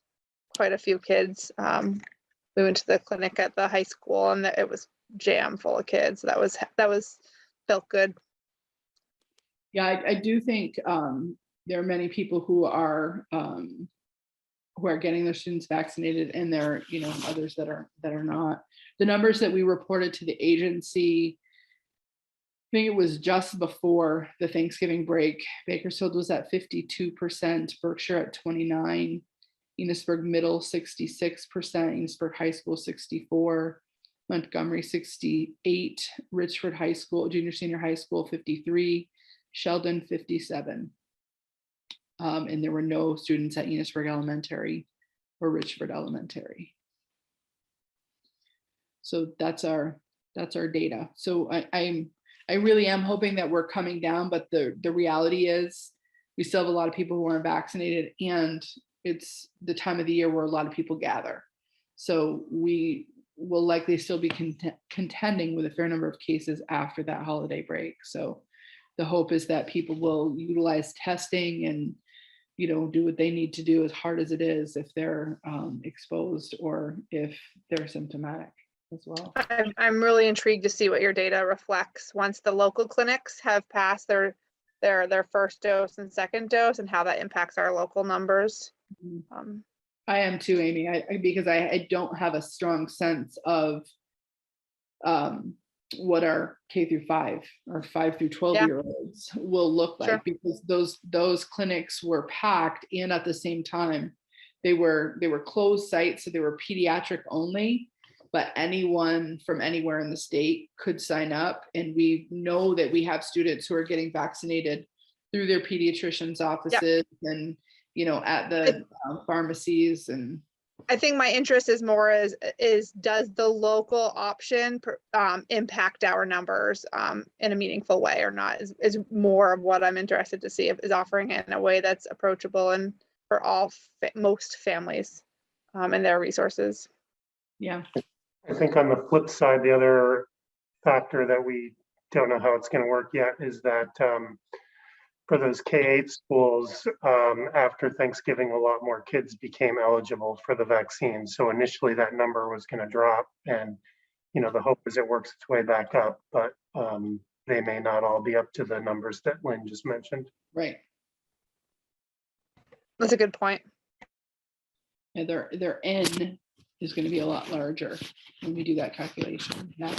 quite a few kids. We went to the clinic at the high school and it was jam full of kids. That felt good. Yeah, I do think there are many people who are who are getting their students vaccinated, and there are, you know, others that are not. The numbers that we reported to the agency, I think it was just before the Thanksgiving break, Bakersfield was at 52%, Berkshire at 29%, Enosburg Middle 66%, Enosburg High School 64%, Montgomery 68%, Richford High School, junior senior high school 53%, Sheldon 57%. And there were no students at Enosburg Elementary or Richford Elementary. So that's our data. So I really am hoping that we're coming down, but the reality is we still have a lot of people who aren't vaccinated, and it's the time of the year where a lot of people gather. So we will likely still be contending with a fair number of cases after that holiday break. So the hope is that people will utilize testing and, you know, do what they need to do, as hard as it is, if they're exposed or if they're symptomatic as well. I'm really intrigued to see what your data reflects once the local clinics have passed their first dose and second dose, and how that impacts our local numbers. I am too, Amy, because I don't have a strong sense of what our K through 5 or 5 through 12-year-olds will look like. Sure. Because those clinics were packed, and at the same time they were closed sites, so they were pediatric only, but anyone from anywhere in the state could sign up. And we know that we have students who are getting vaccinated through their pediatrician's offices and, you know, at the pharmacies. And I think my interest is more is does the local option impact our numbers in a meaningful way or not, is more of what I'm interested to see, is offering it in a way that's approachable and for most families and their resources. Yeah. I think on the flip side, the other factor that we don't know how it's going to work yet is that for those K-8 schools, after Thanksgiving, a lot more kids became eligible for the vaccine. So initially that number was going to drop, and, you know, the hope is it works its way back up, but they may not all be up to the numbers that Lynn just mentioned. Right. That's a good point. Yeah, their N is going to be a lot larger when we do that calculation. Yeah.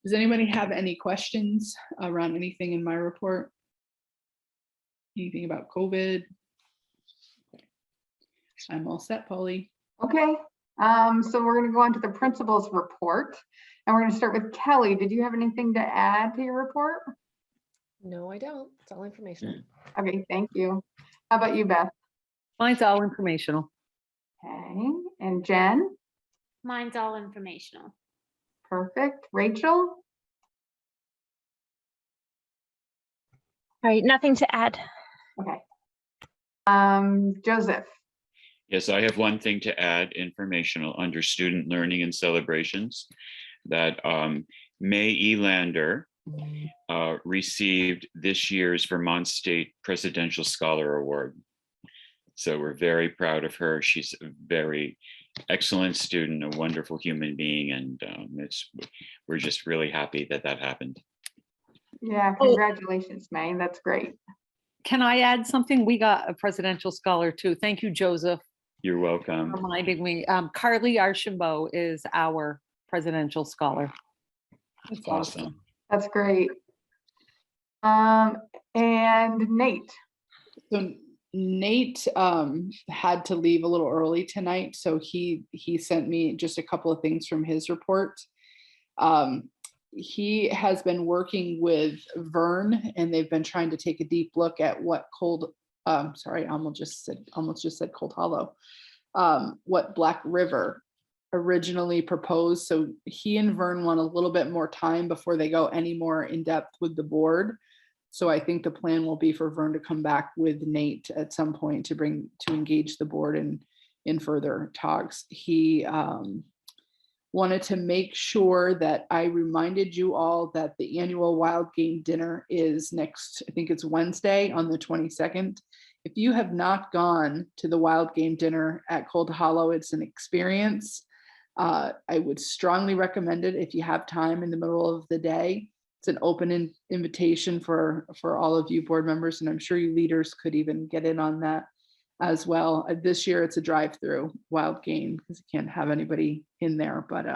Does anybody have any questions around anything in my report? Anything about COVID? I'm all set, Polly. Okay, so we're going to go on to the principal's report, and we're going to start with Kelly. Did you have anything to add to your report? No, I don't. It's all information. Okay, thank you. How about you, Beth? Mine's all informational. Okay, and Jen? Mine's all informational. Perfect. Rachel? All right, nothing to add. Okay. Joseph? Yes, I have one thing to add, informational, under student learning and celebrations, that May Elander received this year's Vermont State Presidential Scholar Award. So we're very proud of her. She's a very excellent student, a wonderful human being, and we're just really happy that that happened. Yeah, congratulations, May. That's great. Can I add something? We got a presidential scholar too. Thank you, Joseph, You're welcome. for reminding me. Carly Archambault is our presidential scholar. That's awesome. That's great. And Nate? So Nate had to leave a little early tonight, so he sent me just a couple of things from his report. He has been working with Vern, and they've been trying to take a deep look at what sorry, I almost just said Cold Hollow, what Black River originally proposed. So he and Vern want a little bit more time before they go any more in depth with the board. So I think the plan will be for Vern to come back with Nate at some point to engage the board in further talks. He wanted to make sure that I reminded you all that the annual Wild Game Dinner is next, I think it's Wednesday on the 22nd. If you have not gone to the Wild Game Dinner at Cold Hollow, it's an experience. I would strongly recommend it if you have time in the middle of the day. It's an open invitation for all of you board members, and I'm sure you leaders could even get in on that. as well. This year it's a drive-through wild game because you can't have anybody in there, but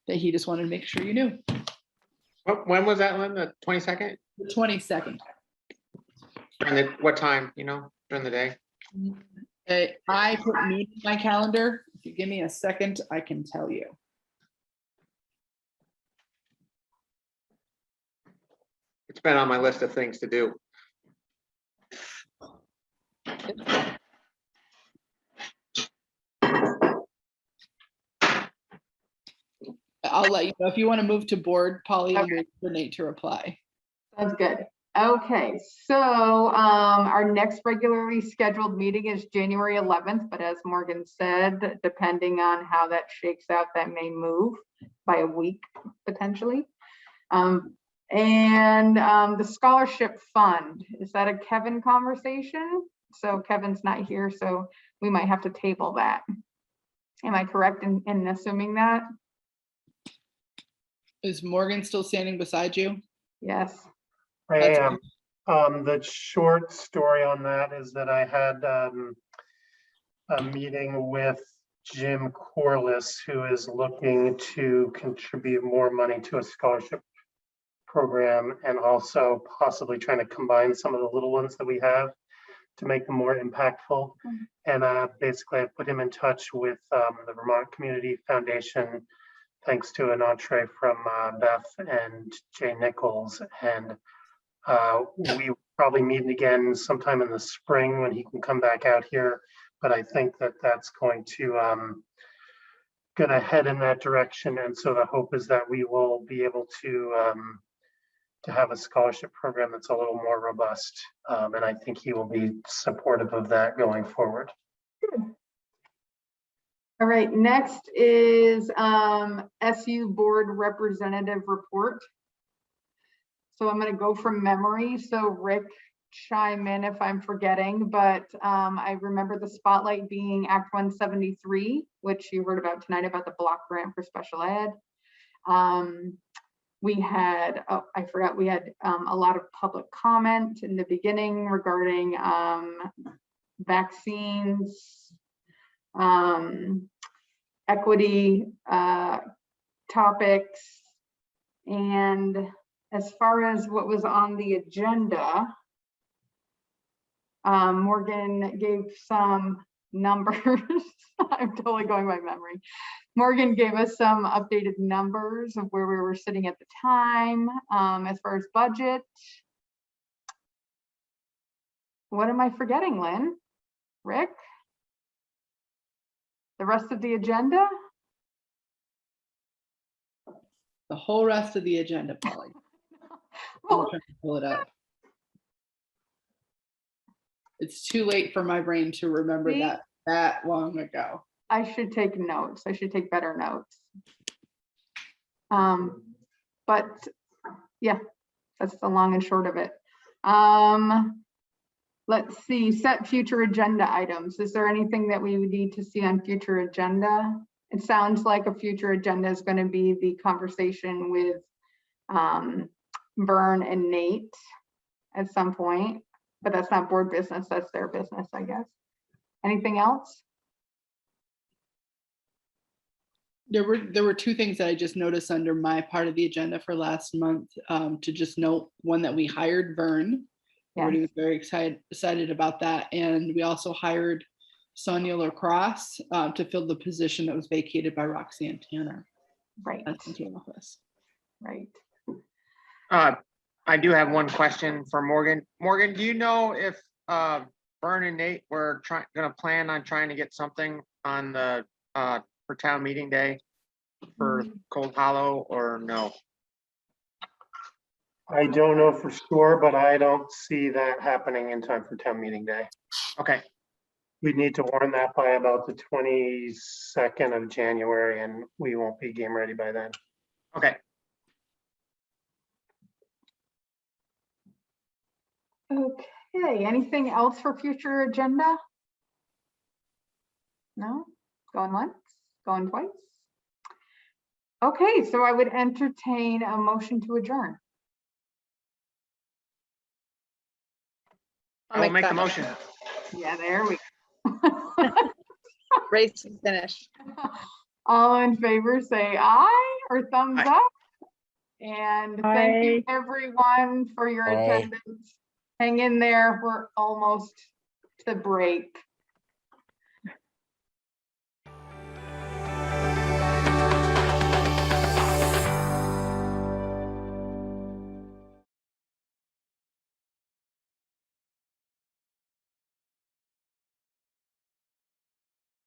that he just wanted to make sure you knew. When was that one? The 22nd? The 22nd. What time, you know, during the day? I put noon in my calendar. If you give me a second, I can tell you. It's been on my list of things to do. I'll let you know if you want to move to board, Polly, and wait for Nate to reply. Sounds good. Okay, so our next regularly scheduled meeting is January 11th, but as Morgan said, depending on how that shakes out, that may move by a week potentially. The scholarship fund, is that a Kevin conversation? So Kevin's not here, so we might have to table that. Am I correct in assuming that? Is Morgan still standing beside you? Yes. I That's am. The short story on that is that I had a meeting with Jim Corliss, who is looking to contribute more money to a scholarship program and also possibly trying to combine some of the little ones that we have to make them more impactful. And basically I put him in touch with the Vermont Community Foundation, thanks to an entree from Beth and Jay Nichols. And we probably meet again sometime in the spring when he can come back out here. But I think that that's going to gonna head in that direction. And so the hope is that we will be able to have a scholarship program that's a little more robust. And I think he will be supportive of that going forward. Good. All right, next is SU board representative report. So I'm going to go from memory. So Rick, chime in if I'm forgetting, but I remember the spotlight being Act 173, which you heard about tonight about the block grant for special ed. We had, oh, I forgot, we had a lot of public comment in the beginning regarding vaccines, equity topics, and as far as what was on the agenda, Morgan gave some numbers. I'm totally going by memory. Morgan gave us some updated numbers of where we were sitting at the time. As far as budget, what am I forgetting, Lynn? Rick? The rest of the agenda? The whole rest of the agenda, Polly. I'm trying to pull it up. It's too late for my brain to remember that long ago. I should take notes. I should take better notes. But yeah, that's the long and short of it. Let's see, set future agenda items. Is there anything that we would need to see on future agenda? It sounds like a future agenda is going to be the conversation with Vern and Nate at some point, but that's not board business, that's their business, I guess. Anything else? There were two things that I just noticed under my part of the agenda for last month. To just note, one, that we hired Vern. Everybody was very excited about that. And we also hired Sonia Lacrosse to fill the position that was vacated by Roxanne Tanner. Right. That's in team office. Right. I do have one question for Morgan. Morgan, do you know if Vern and Nate were going to plan on trying to get something on the for town meeting day for Cold Hollow, or no? I don't know for sure, but I don't see that happening in time for town meeting day. Okay. We need to warn that by about the 22nd of January, and we won't be game ready by then. Okay. Okay, anything else for future agenda? No? Going once? Going twice? Okay, so I would entertain a motion to adjourn. I'll make the motion. Yeah, there we go. Race to finish. All in favor, say aye or thumbs Aye. up. And thank you Aye. everyone for your Aye. attendance. Hang in there, we're almost to break.